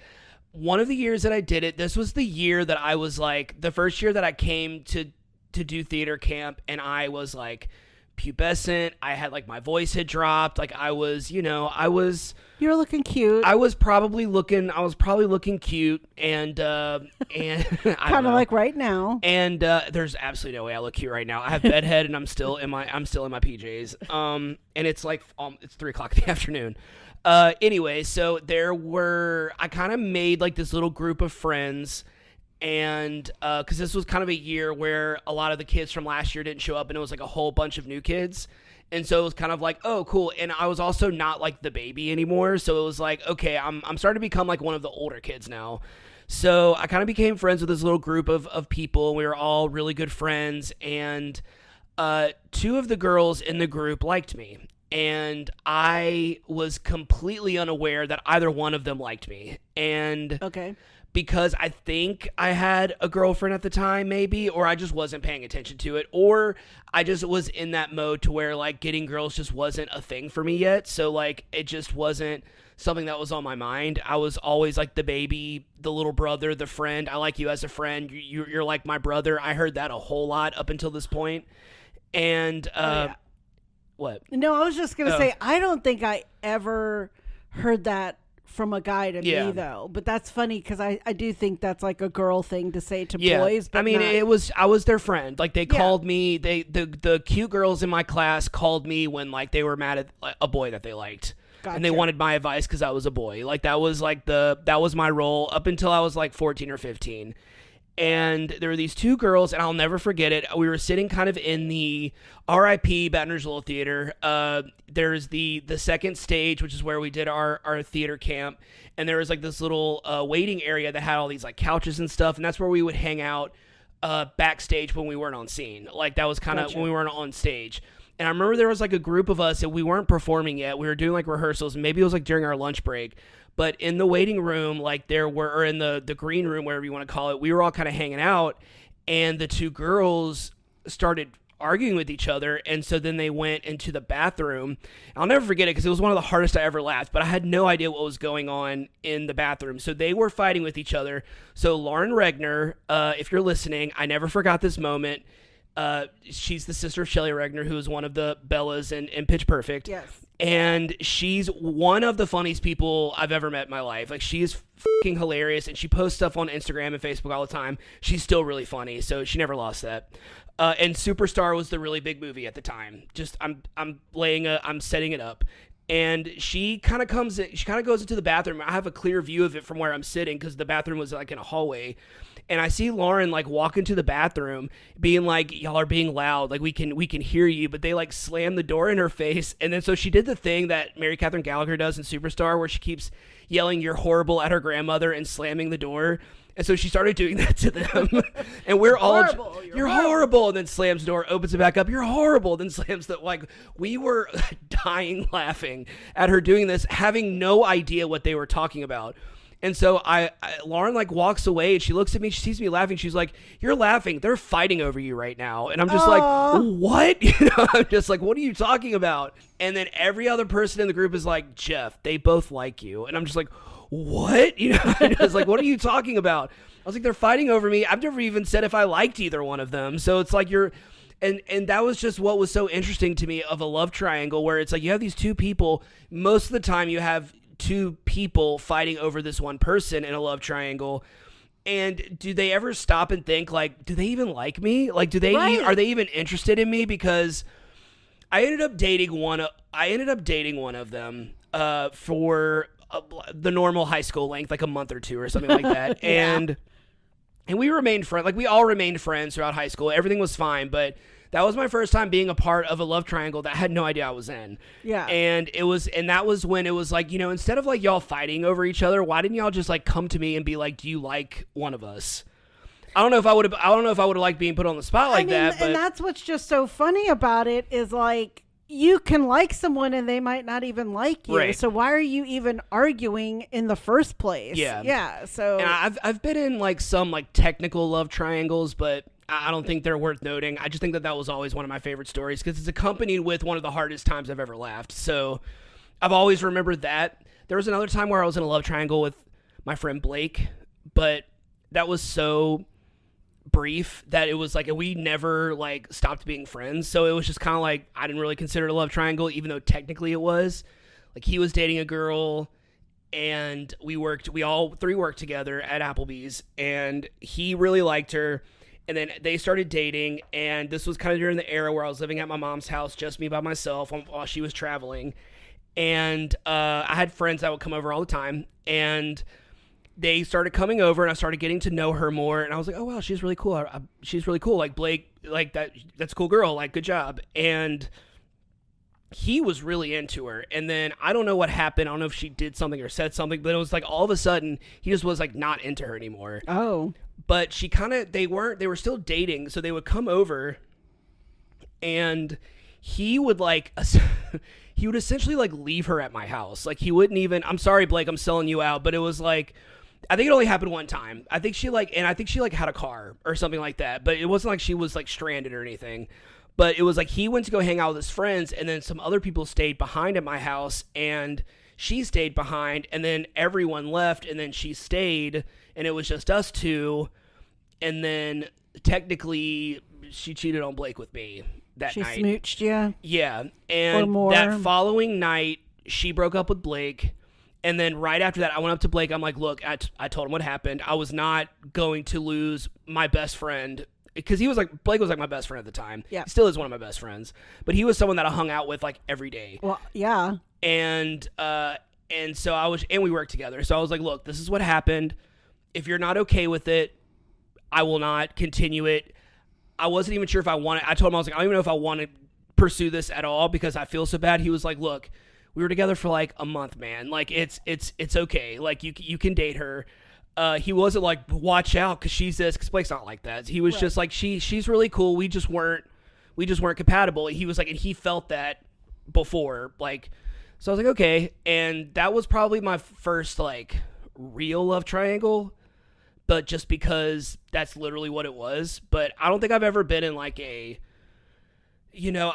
Speaker 1: one of the years that I did it, this was the year that I was like, the first year that I came to do theater camp, and I was like pubescent. I had like my voice had dropped. Like I was, I was
Speaker 2: You're looking cute.
Speaker 1: I was probably looking cute and
Speaker 2: Kind of like right now.
Speaker 1: And there's absolutely no way I look cute right now. I have bedhead and I'm still in my PJs. And it's like it's 3:00 in the afternoon. Anyway, so I kind of made like this little group of friends, and because this was kind of a year where a lot of the kids from last year didn't show up, and it was like a whole bunch of new kids. And so it was kind of like, oh, cool. And I was also not like the baby anymore. So it was like, okay, I'm starting to become like one of the older kids now. So I kind of became friends with this little group of people. We were all really good friends. And two of the girls in the group liked me. And I was completely unaware that either one of them liked me. And
Speaker 2: Okay.
Speaker 1: because I think I had a girlfriend at the time, maybe, or I just wasn't paying attention to it, or I just was in that mode to where like getting girls just wasn't a thing for me yet. So like it just wasn't something that was on my mind. I was always like the baby, the little brother, the friend. I like you as a friend. You're like my brother. I heard that a whole lot up until this point. And
Speaker 2: yeah.
Speaker 1: What?
Speaker 2: No, I was just going to say, I don't think I ever heard that from a guy to me, though. But that's funny because I do think that's like a girl thing to say to boys. But
Speaker 1: I mean,
Speaker 2: not...
Speaker 1: I was their friend. Like they called me, the cute girls in my class called me when like they were mad at a boy that they liked. Gotcha. And they wanted my advice because I was a boy. Like that was my role up until I was like 14 or 15. And there were these two girls, and I'll never forget it. We were sitting kind of in the RIP Baton Rouge Little Theater. There's the second stage, which is where we did our theater camp. And there was like this little waiting area that had all these like couches and stuff. And that's where we would hang out backstage when we weren't on scene. Like that was kind of when we weren't on stage. And I remember there was like a group of us and we weren't performing yet. We were doing like rehearsals, and maybe it was like during our lunch break. But in the waiting room, like or in the green room, whatever you want to call it, we were all kind of hanging out, and the two girls started arguing with each other, and so then they went into the bathroom. I'll never forget it because it was one of the hardest I ever laughed, but I had no idea what was going on in the bathroom. So they were fighting with each other. So Lauren Regner, if you're listening, I never forgot this moment. She's the sister of Shelley Regner, who is one of the Bellas in Pitch Perfect.
Speaker 2: Yes.
Speaker 1: And she's one of the funniest people I've ever met in my life. Like, she is fucking hilarious, and she posts stuff on Instagram and Facebook all the time. She's still really funny, so she never lost that. And Superstar was the really big movie at the time. Just I'm setting it up. And she kind of goes into the bathroom. I have a clear view of it from where I'm sitting because the bathroom was like in a hallway. And I see Lauren like walk into the bathroom being like, y'all are being loud. Like we can hear you, but they like slam the door in her face. And then so she did the thing that Mary Catherine Gallagher does in Superstar where she keeps yelling, "You're horrible" at her grandmother and slamming the door. And so she started doing that to them. And we're all, you're horrible. And then slams the door, opens it back up. You're horrible. Then slams the, like, we were dying laughing at her doing this, having no idea what they were talking about. And so Lauren like walks away and she looks at me, she sees me laughing. She's like, "You're laughing. They're fighting over you right now." And I'm just like, what? I'm just like, what are you talking about? And then every other person in the group is like, "Jeff, they both like you." And I'm just like, what? I was like, what are you talking about? I was like, they're fighting over me. I've never even said if I liked either one of them. So it's like and that was just what was so interesting to me of a love triangle, where it's like you have these two people. Most of the time you have two people fighting over this one person in a love triangle. And do they ever stop and think like, do they even like me? Like, are they even interested in me? Because I ended up dating one of them for the normal high school length, like a month or two or something like that.
Speaker 2: Yeah.
Speaker 1: And we remained friends. Like we all remained friends throughout high school. Everything was fine, but that was my first time being a part of a love triangle that I had no idea I was in.
Speaker 2: Yeah.
Speaker 1: And that was when it was like, instead of like y'all fighting over each other, why didn't y'all just like come to me and be like, "Do you like one of us?" I don't know if I would have liked being put on the spot like that. But...
Speaker 2: And that's what's just so funny about it is like, you can like someone and they might not even like you.
Speaker 1: Right.
Speaker 2: So why are you even arguing in the first place?
Speaker 1: Yeah.
Speaker 2: Yeah. So
Speaker 1: and I've been in like some like technical love triangles, but I don't think they're worth noting. I just think that was always one of my favorite stories because it's accompanied with one of the hardest times I've ever laughed. So I've always remembered that. There was another time where I was in a love triangle with my friend Blake, but that was so brief that it was like we never like stopped being friends. So it was just kind of like I didn't really consider it a love triangle, even though technically it was. Like he was dating a girl, and we all three worked together at Applebee's, and he really liked her. And then they started dating, and this was kind of during the era where I was living at my mom's house, just me by myself while she was traveling. And I had friends that would come over all the time, and they started coming over, and I started getting to know her more. And I was like, oh, wow, she's really cool. She's really cool. Like, Blake, like that's a cool girl. Like, good job. And he was really into her. And then I don't know what happened. I don't know if she did something or said something, but it was like all of a sudden he just was like not into her anymore.
Speaker 2: Oh.
Speaker 1: But they were still dating. So they would come over, and he would like, he would essentially like leave her at my house. Like he wouldn't even, I'm sorry, Blake, I'm selling you out. But it was like, I think it only happened one time. I think she had a car or something like that. But it wasn't like she was like stranded or anything. But it was like he went to go hang out with his friends, and then some other people stayed behind at my house, and she stayed behind, and then everyone left, and then she stayed, and it was just us two. And then technically she cheated on Blake with me that night.
Speaker 2: She smooched you?
Speaker 1: Yeah. And that following night, she broke up with Blake. And then right after that, I went up to Blake. I'm like, look, I told him what happened. I was not going to lose my best friend. Because Blake was like my best friend at the time.
Speaker 2: Yeah.
Speaker 1: He still is one of my best friends. But he was someone that I hung out with like every day.
Speaker 2: Well, yeah.
Speaker 1: And so we worked together. So I was like, look, this is what happened. If you're not okay with it, I will not continue it. I wasn't even sure if I wanted. I told him, I was like, I don't even know if I want to pursue this at all because I feel so bad. He was like, look, we were together for like a month, man. Like it's okay. Like you can date her. He wasn't like, watch out because she's this, because Blake's not like that. He was just like, she's really cool. We just weren't compatible. He was like, and he felt that before, like, so I was like, okay. And that was probably my first like real love triangle, but just because that's literally what it was. But I don't think I've ever been in like I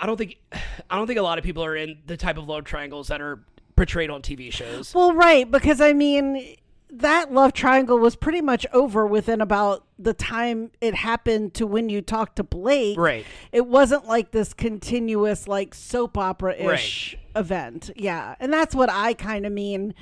Speaker 1: don't think a lot of people are in the type of love triangles that are portrayed on TV shows.
Speaker 2: Well, right, because I mean, that love triangle was pretty much over within about the time it happened to when you talked to Blake.
Speaker 1: Right.
Speaker 2: It wasn't like this continuous like soap opera-ish event. Yeah. And that's what I kind of mean,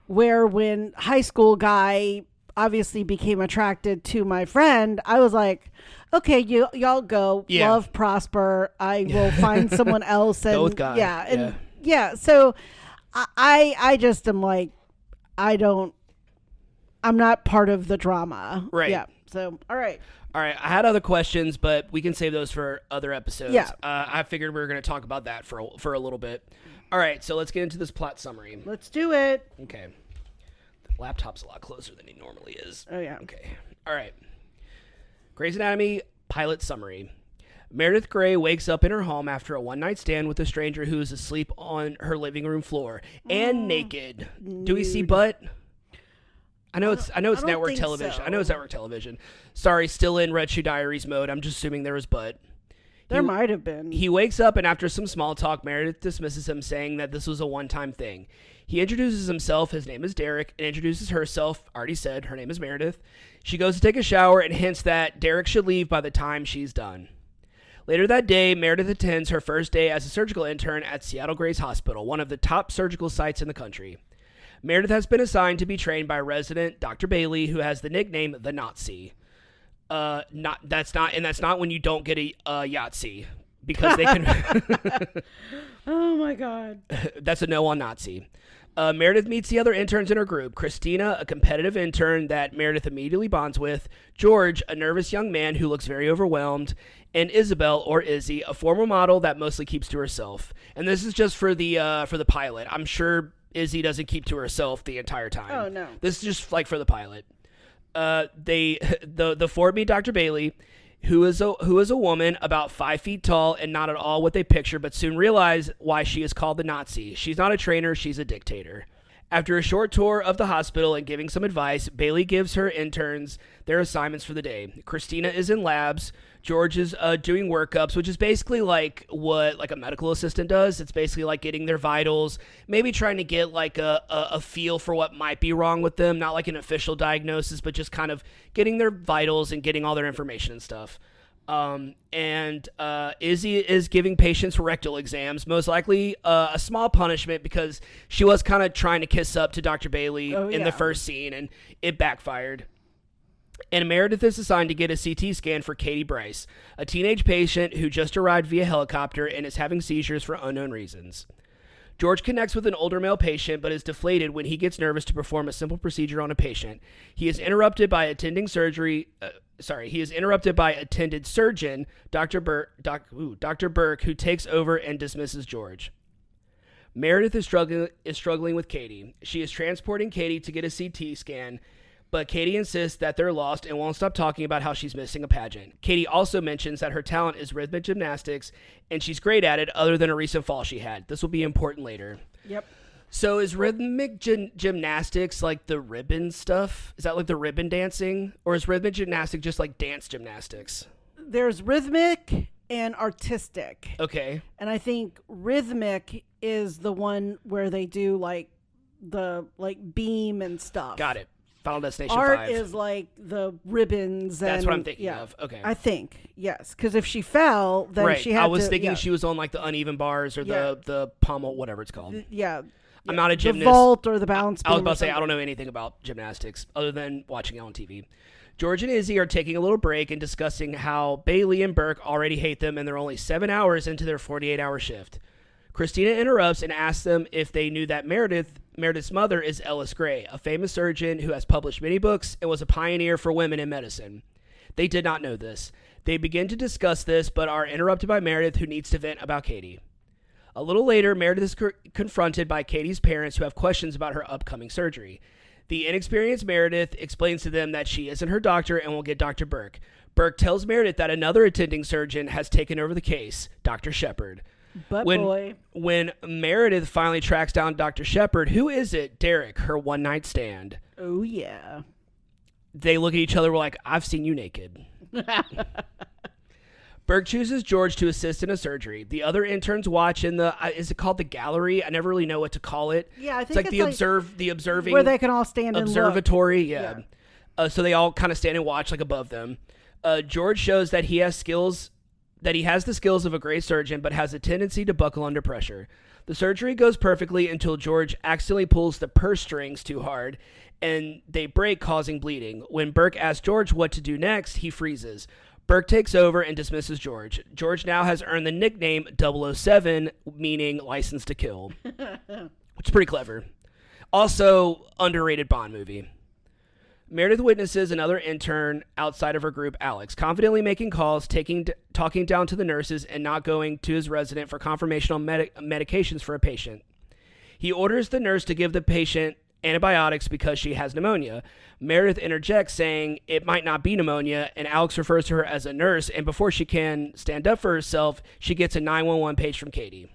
Speaker 2: where when high school guy obviously became attracted to my friend, I was like, okay, y'all go, love, prosper. I will find someone else. And
Speaker 1: go with God.
Speaker 2: Yeah. And yeah. So I just am like, I'm not part of the drama.
Speaker 1: Right.
Speaker 2: Yeah. So, all right.
Speaker 1: I had other questions, but we can save those for other episodes.
Speaker 2: Yeah.
Speaker 1: I figured we were going to talk about that for a little bit. All right. So let's get into this plot summary.
Speaker 2: Let's do it.
Speaker 1: Okay. The laptop's a lot closer than he normally is.
Speaker 2: Oh, yeah.
Speaker 1: Okay. All right. Grey's Anatomy pilot summary. Meredith Grey wakes up in her home after a one-night stand with a stranger who is asleep on her living room floor and naked. Do we see butt? I know it's network television.
Speaker 2: So.
Speaker 1: I know it's network television. Sorry, still in Red Shoe Diaries mode. I'm just assuming there was butt.
Speaker 2: There might have been.
Speaker 1: He wakes up, and after some small talk, Meredith dismisses him, saying that this was a one-time thing. He introduces himself. His name is Derek, and introduces herself. Already said, her name is Meredith. She goes to take a shower and hints that Derek should leave by the time she's done. Later that day, Meredith attends her first day as a surgical intern at Seattle Grace Hospital, one of the top surgical sites in the country. Meredith has been assigned to be trained by resident Dr. Bailey, who has the nickname the Nazi. That's not when you don't get a Yahtzee, because they can.
Speaker 2: Oh my God.
Speaker 1: That's a no on Nazi. Meredith meets the other interns in her group. Christina, a competitive intern that Meredith immediately bonds with. George, a nervous young man who looks very overwhelmed. And Isabel, or Izzy, a former model that mostly keeps to herself. And this is just for the pilot. I'm sure Izzy doesn't keep to herself the entire time.
Speaker 2: Oh, no.
Speaker 1: This is just like for the pilot. The four meet Dr. Bailey, who is a woman about 5 feet tall and not at all what they picture, but soon realize why she is called the Nazi. She's not a trainer, she's a dictator. After a short tour of the hospital and giving some advice, Bailey gives her interns their assignments for the day. Christina is in labs. George is doing workups, which is basically like what like a medical assistant does. It's basically like getting their vitals, maybe trying to get like a feel for what might be wrong with them, not like an official diagnosis, but just kind of getting their vitals and getting all their information and stuff. Izzy is giving patients rectal exams, most likely a small punishment because she was kind of trying to kiss up to Dr. Bailey in the first scene, and it backfired. And Meredith is assigned to get a CT scan for Katie Bryce, a teenage patient who just arrived via helicopter and is having seizures for unknown reasons. George connects with an older male patient but is deflated when he gets nervous to perform a simple procedure on a patient. He is interrupted by attended surgeon, Dr. Burke, who takes over and dismisses George. Meredith is struggling with Katie. She is transporting Katie to get a CT scan, but Katie insists that they're lost and won't stop talking about how she's missing a pageant. Katie also mentions that her talent is rhythmic gymnastics, and she's great at it other than a recent fall she had. This will be important later.
Speaker 2: Yep.
Speaker 1: So is rhythmic gymnastics like the ribbon stuff? Is that like the ribbon dancing? Or is rhythmic gymnastic just like dance gymnastics?
Speaker 2: There's rhythmic and artistic.
Speaker 1: Okay.
Speaker 2: And I think rhythmic is the one where they do like the beam and stuff.
Speaker 1: Got it. Final Destination
Speaker 2: Art
Speaker 1: 5.
Speaker 2: is like the ribbons.
Speaker 1: That's
Speaker 2: and,
Speaker 1: what I'm thinking of. Okay.
Speaker 2: I think, yes. Because if she fell, then
Speaker 1: right.
Speaker 2: she had to...
Speaker 1: I was thinking she was on like the uneven bars or the pommel, whatever it's called.
Speaker 2: Yeah.
Speaker 1: I'm not a gymnast.
Speaker 2: The vault or the balance beam.
Speaker 1: I was about to say, I don't know anything about gymnastics other than watching it on TV. George and Izzy are taking a little break and discussing how Bailey and Burke already hate them and they're only 7 hours into their 48-hour shift. Christina interrupts and asks them if they knew that Meredith's mother is Ellis Gray, a famous surgeon who has published many books and was a pioneer for women in medicine. They did not know this. They begin to discuss this, but are interrupted by Meredith, who needs to vent about Katie. A little later, Meredith is confronted by Katie's parents, who have questions about her upcoming surgery. The inexperienced Meredith explains to them that she isn't her doctor and will get Dr. Burke. Burke tells Meredith that another attending surgeon has taken over the case, Dr. Shepard.
Speaker 2: But
Speaker 1: when Meredith finally tracks down Dr. Shepard, who is it? Derek, her one-night stand.
Speaker 2: Oh, yeah.
Speaker 1: They look at each other, we're like, I've seen you naked. Burke chooses George to assist in a surgery. The other interns watch in the, is it called the gallery? I never really know what to call it.
Speaker 2: Yeah, I think
Speaker 1: it's like the observing.
Speaker 2: Where they can all stand and
Speaker 1: observatory,
Speaker 2: look.
Speaker 1: Yeah. So they all kind of stand and watch like above them. George shows that he has the skills of a great surgeon, but has a tendency to buckle under pressure. The surgery goes perfectly until George accidentally pulls the purse strings too hard, and they break, causing bleeding. When Burke asks George what to do next, he freezes. Burke takes over and dismisses George. George now has earned the nickname 007, meaning license to kill, which is pretty clever. Also, underrated Bond movie. Meredith witnesses another intern outside of her group, Alex, confidently making calls, talking down to the nurses, and not going to his resident for confirmation on medications for a patient. He orders the nurse to give the patient antibiotics because she has pneumonia. Meredith interjects, saying it might not be pneumonia, and Alex refers to her as a nurse, and before she can stand up for herself, she gets a 911 page from Katie.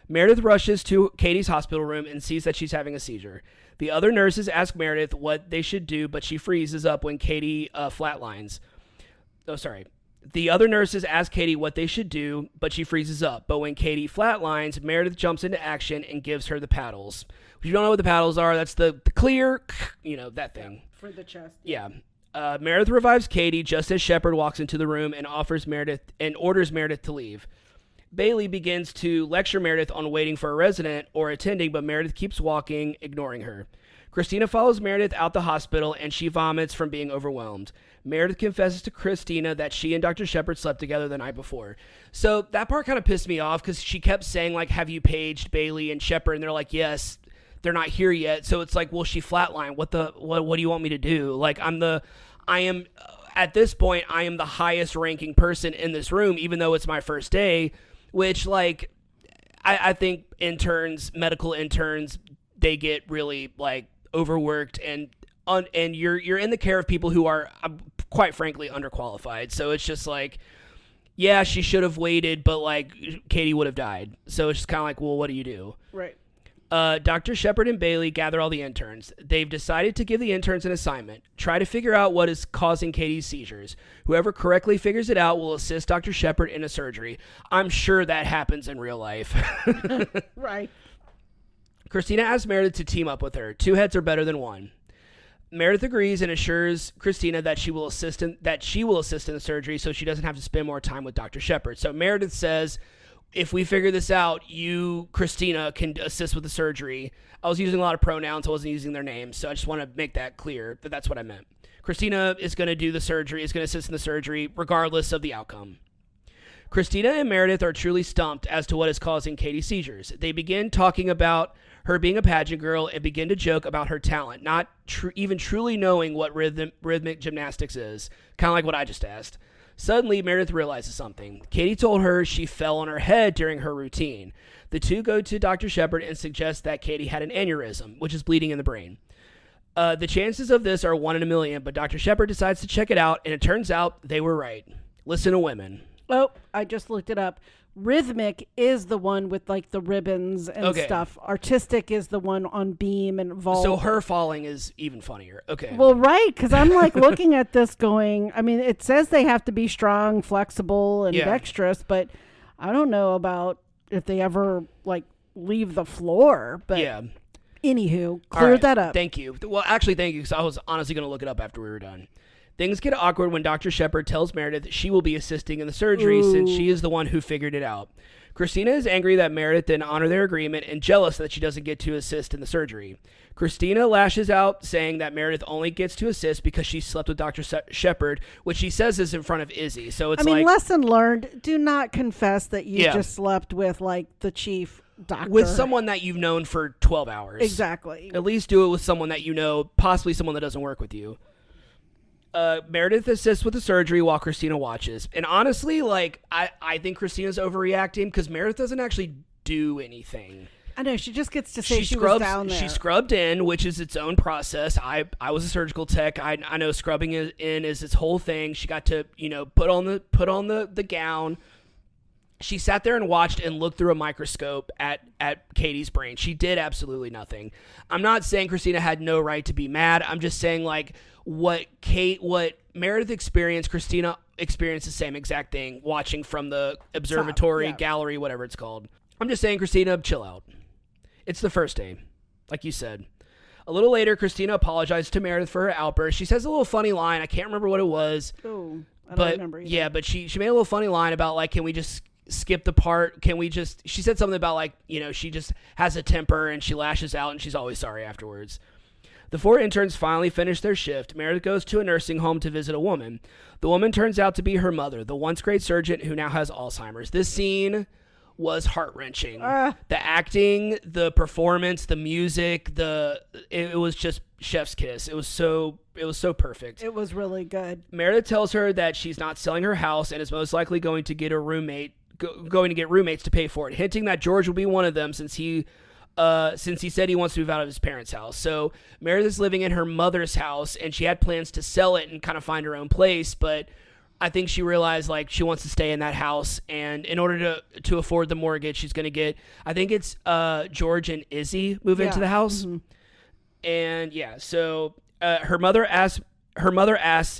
Speaker 1: Meredith rushes to Katie's hospital room and sees that she's having a seizure. The other nurses ask Meredith what they should do, but she freezes up when Katie flatlines. The other nurses ask Katie what they should do, but she freezes up. But when Katie flatlines, Meredith jumps into action and gives her the paddles. If you don't know what the paddles are, that's the clear, that thing.
Speaker 2: For the chest.
Speaker 1: Yeah. Meredith revives Katie just as Shepard walks into the room and orders Meredith to leave. Bailey begins to lecture Meredith on waiting for a resident or attending, but Meredith keeps walking, ignoring her. Christina follows Meredith out the hospital, and she vomits from being overwhelmed. Meredith confesses to Christina that she and Dr. Shepard slept together the night before. So that part kind of pissed me off because she kept saying, like, have you paged Bailey and Shepard? And they're like, yes, they're not here yet. So it's like, well, she flatlined. What do you want me to do? Like, at this point, I am the highest ranking person in this room, even though it's my first day. Which, like, I think medical interns, they get really, like, overworked and you're in the care of people who are, quite frankly, underqualified. So it's just like, yeah, she should have waited, but, like, Katie would have died. So it's just kind of like, well, what do you do?
Speaker 2: Right.
Speaker 1: Dr. Shepard and Bailey gather all the interns. They've decided to give the interns an assignment. Try to figure out what is causing Katie's seizures. Whoever correctly figures it out will assist Dr. Shepard in a surgery. I'm sure that happens in real life.
Speaker 2: Right.
Speaker 1: Christina asks Meredith to team up with her. 2 heads are better than 1. Meredith agrees and assures Christina that she will assist in the surgery so she doesn't have to spend more time with Dr. Shepard. So Meredith says, if we figure this out, you, Christina, can assist with the surgery. I was using a lot of pronouns. I wasn't using their names, so I just want to make that clear that that's what I meant. Christina is going to do the surgery, is going to assist in the surgery, regardless of the outcome. Christina and Meredith are truly stumped as to what is causing Katie's seizures. They begin talking about her being a pageant girl and begin to joke about her talent, not even truly knowing what rhythmic gymnastics is, kind of like what I just asked. Suddenly, Meredith realizes something. Katie told her she fell on her head during her routine. The two go to Dr. Shepard and suggest that Katie had an aneurysm, which is bleeding in the brain. The chances of this are 1 in a million, but Dr. Shepard decides to check it out, and it turns out they were right. Listen to women.
Speaker 2: Oh, I just looked it up. Rhythmic is the one with like the ribbons and stuff. Artistic is the one on beam and vault.
Speaker 1: So her falling is even funnier. Okay.
Speaker 2: Well, right, because I'm like looking at this going, I mean, it says they have to be strong, flexible, and dexterous, but I don't know about if they ever like leave the floor. But anywho, cleared that up.
Speaker 1: Thank you. Well, actually, thank you, because I was honestly going to look it up after we were done. Things get awkward when Dr. Shepard tells Meredith she will be assisting in the surgery since she is the one who figured it out. Christina is angry that Meredith didn't honor their agreement and jealous that she doesn't get to assist in the surgery. Christina lashes out, saying that Meredith only gets to assist because she slept with Dr. Shepard, which she says is in front of Izzy. So it's
Speaker 2: lesson learned, do not confess that you just slept with like the chief doctor.
Speaker 1: With someone that you've known for 12 hours.
Speaker 2: Exactly.
Speaker 1: At least do it with someone that you know, possibly someone that doesn't work with you. Meredith assists with the surgery while Christina watches. And honestly, like, I think Christina's overreacting because Meredith doesn't actually do anything.
Speaker 2: I know, she just gets to say she was down there.
Speaker 1: She scrubbed in, which is its own process. I was a surgical tech. I know scrubbing in is its whole thing. She got to, put on the gown. She sat there and watched and looked through a microscope at Katie's brain. She did absolutely nothing. I'm not saying Christina had no right to be mad. I'm just saying, like, what Meredith experienced, Christina experienced the same exact thing watching from the observatory, gallery, whatever it's called. I'm just saying, Christina, chill out. It's the first day, like you said. A little later, Christina apologized to Meredith for her outburst. She says a little funny line. I can't remember what it was.
Speaker 2: Oh, I don't remember either.
Speaker 1: Yeah, but she made a little funny line about, like, can we just skip the part? She said something about, like, she just has a temper and she lashes out and she's always sorry afterwards. The 4 interns finally finish their shift. Meredith goes to a nursing home to visit a woman. The woman turns out to be her mother, the once great surgeon who now has Alzheimer's. This scene was heart-wrenching. The acting, the performance, the music, it was just chef's kiss. It was so perfect.
Speaker 2: It was really good.
Speaker 1: Meredith tells her that she's not selling her house and is most likely going to get roommates to pay for it, hinting that George will be one of them since he said he wants to move out of his parents' house. So Meredith's living in her mother's house, and she had plans to sell it and kind of find her own place, but I think she realized, like, she wants to stay in that house, and in order to afford the mortgage, she's going to get, I think it's George and Izzy move into the house. Mm-hmm. And so her mother asks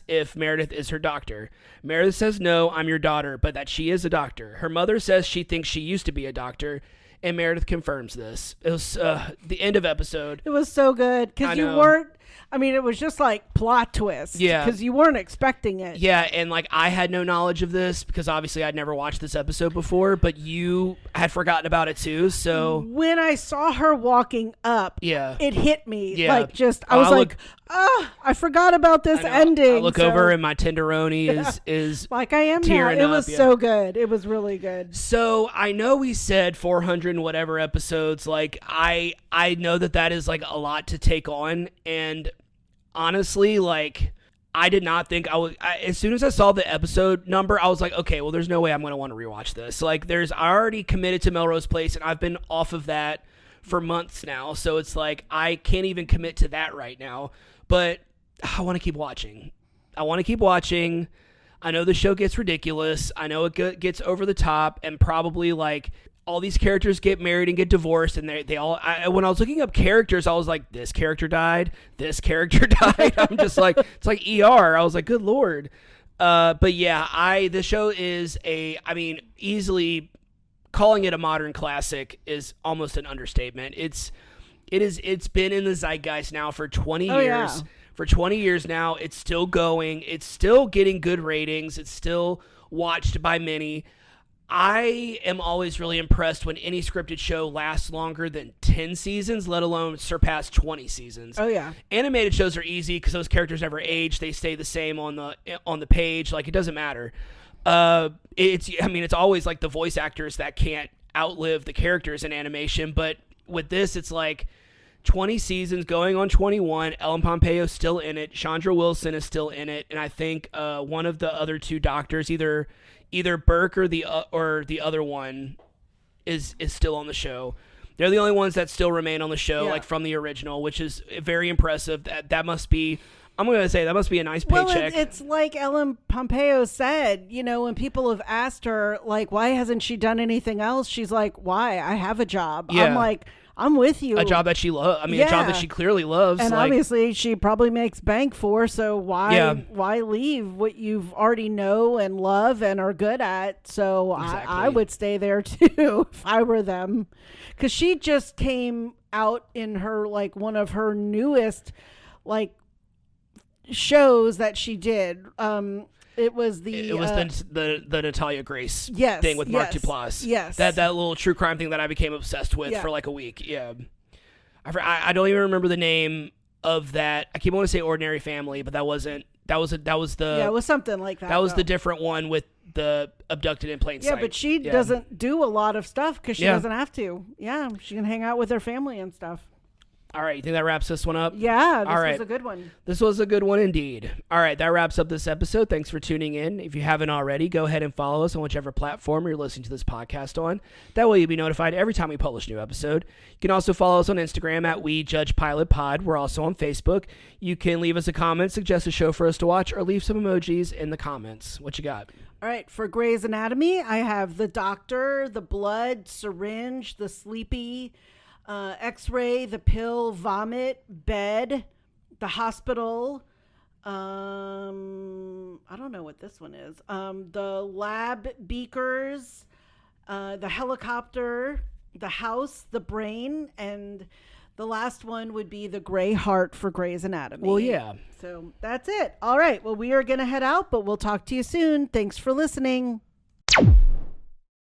Speaker 1: if Meredith is her doctor. Meredith says, no, I'm your daughter, but that she is a doctor. Her mother says she thinks she used to be a doctor, and Meredith confirms this. It was the end of episode.
Speaker 2: It was so good because you weren't. I mean, it was just like plot twist.
Speaker 1: Yeah.
Speaker 2: Because you weren't expecting it.
Speaker 1: Yeah, and like I had no knowledge of this because obviously I'd never watched this episode before, but you had forgotten about it too. So
Speaker 2: when I saw her walking up, it hit me.
Speaker 1: Yeah.
Speaker 2: Like just I was like, I forgot about this ending.
Speaker 1: I look over and my tenderoni is
Speaker 2: like I am now.
Speaker 1: Tearing
Speaker 2: it
Speaker 1: up,
Speaker 2: was so good. It was really good.
Speaker 1: So I know we said 400 and whatever episodes. Like I know that is like a lot to take on, and honestly, like I did not think as soon as I saw the episode number, I was like, okay, well, there's no way I'm going to want to rewatch this. Like I already committed to Melrose Place, and I've been off of that for months now. So it's like, I can't even commit to that right now, but I want to keep watching. I know the show gets ridiculous. I know it gets over the top, and probably like all these characters get married and get divorced, and they all. When I was looking up characters, I was like, this character died, this character died. I'm just like, it's like ER. I was like, good Lord. But yeah, the show is easily calling it a modern classic is almost an understatement. It's been in the zeitgeist now for 20 years.
Speaker 2: Yeah.
Speaker 1: For 20 years now, it's still going. It's still getting good ratings. It's still watched by many. I am always really impressed when any scripted show lasts longer than 10 seasons, let alone surpass 20 seasons.
Speaker 2: Oh yeah.
Speaker 1: Animated shows are easy because those characters never age. They stay the same on the page. Like, it doesn't matter. It's always like the voice actors that can't outlive the characters in animation. But with this, it's like 20 seasons going on 21. Ellen Pompeo's still in it. Chandra Wilson is still in it. And I think one of the other two doctors, either Burke or the other one is still on the show. They're the only ones that still remain on the show, like from the original, which is very impressive. That must be, I'm going to say, that must be a nice paycheck.
Speaker 2: Well, it's like Ellen Pompeo said, when people have asked her, like, why hasn't she done anything else? She's like, why? I have a job.
Speaker 1: Yeah.
Speaker 2: I'm like, I'm with you.
Speaker 1: A job that she loves. A job that she clearly loves.
Speaker 2: And obviously she probably makes bank for, so why leave what you've already know and love and are good at? So exactly. I would stay there too if I were them. Because she just came out in her, like, one of her newest, like, shows that she did. It was the
Speaker 1: Natalia Grace thing with Mark Duplass.
Speaker 2: Yes.
Speaker 1: That little true crime thing that I became obsessed with for like a week. Yeah. I don't even remember the name of that. I keep wanting to say Ordinary Family, but that was the
Speaker 2: it was something like that.
Speaker 1: That was the different one with the abducted in plain sight.
Speaker 2: Yeah, but she doesn't do a lot of stuff because she doesn't have to. Yeah, she can hang out with her family and stuff.
Speaker 1: All right, you think that wraps this one up?
Speaker 2: Yeah, this was a good one.
Speaker 1: This was a good one indeed. All right, that wraps up this episode. Thanks for tuning in. If you haven't already, go ahead and follow us on whichever platform you're listening to this podcast on. That way you'll be notified every time we publish a new episode. You can also follow us on Instagram at WeJudgePilotPod. We're also on Facebook. You can leave us a comment, suggest a show for us to watch, or leave some emojis in the comments. What you got?
Speaker 2: All right, for Grey's Anatomy, I have the doctor, the blood, syringe, the sleepy, X-ray, the pill, vomit, bed, the hospital. I don't know what this one is. The lab beakers, the helicopter, the house, the brain, and the last one would be the gray heart for Grey's Anatomy.
Speaker 1: Well, yeah.
Speaker 2: So that's it. All right. Well, we are going to head out, but we'll talk to you soon. Thanks for listening.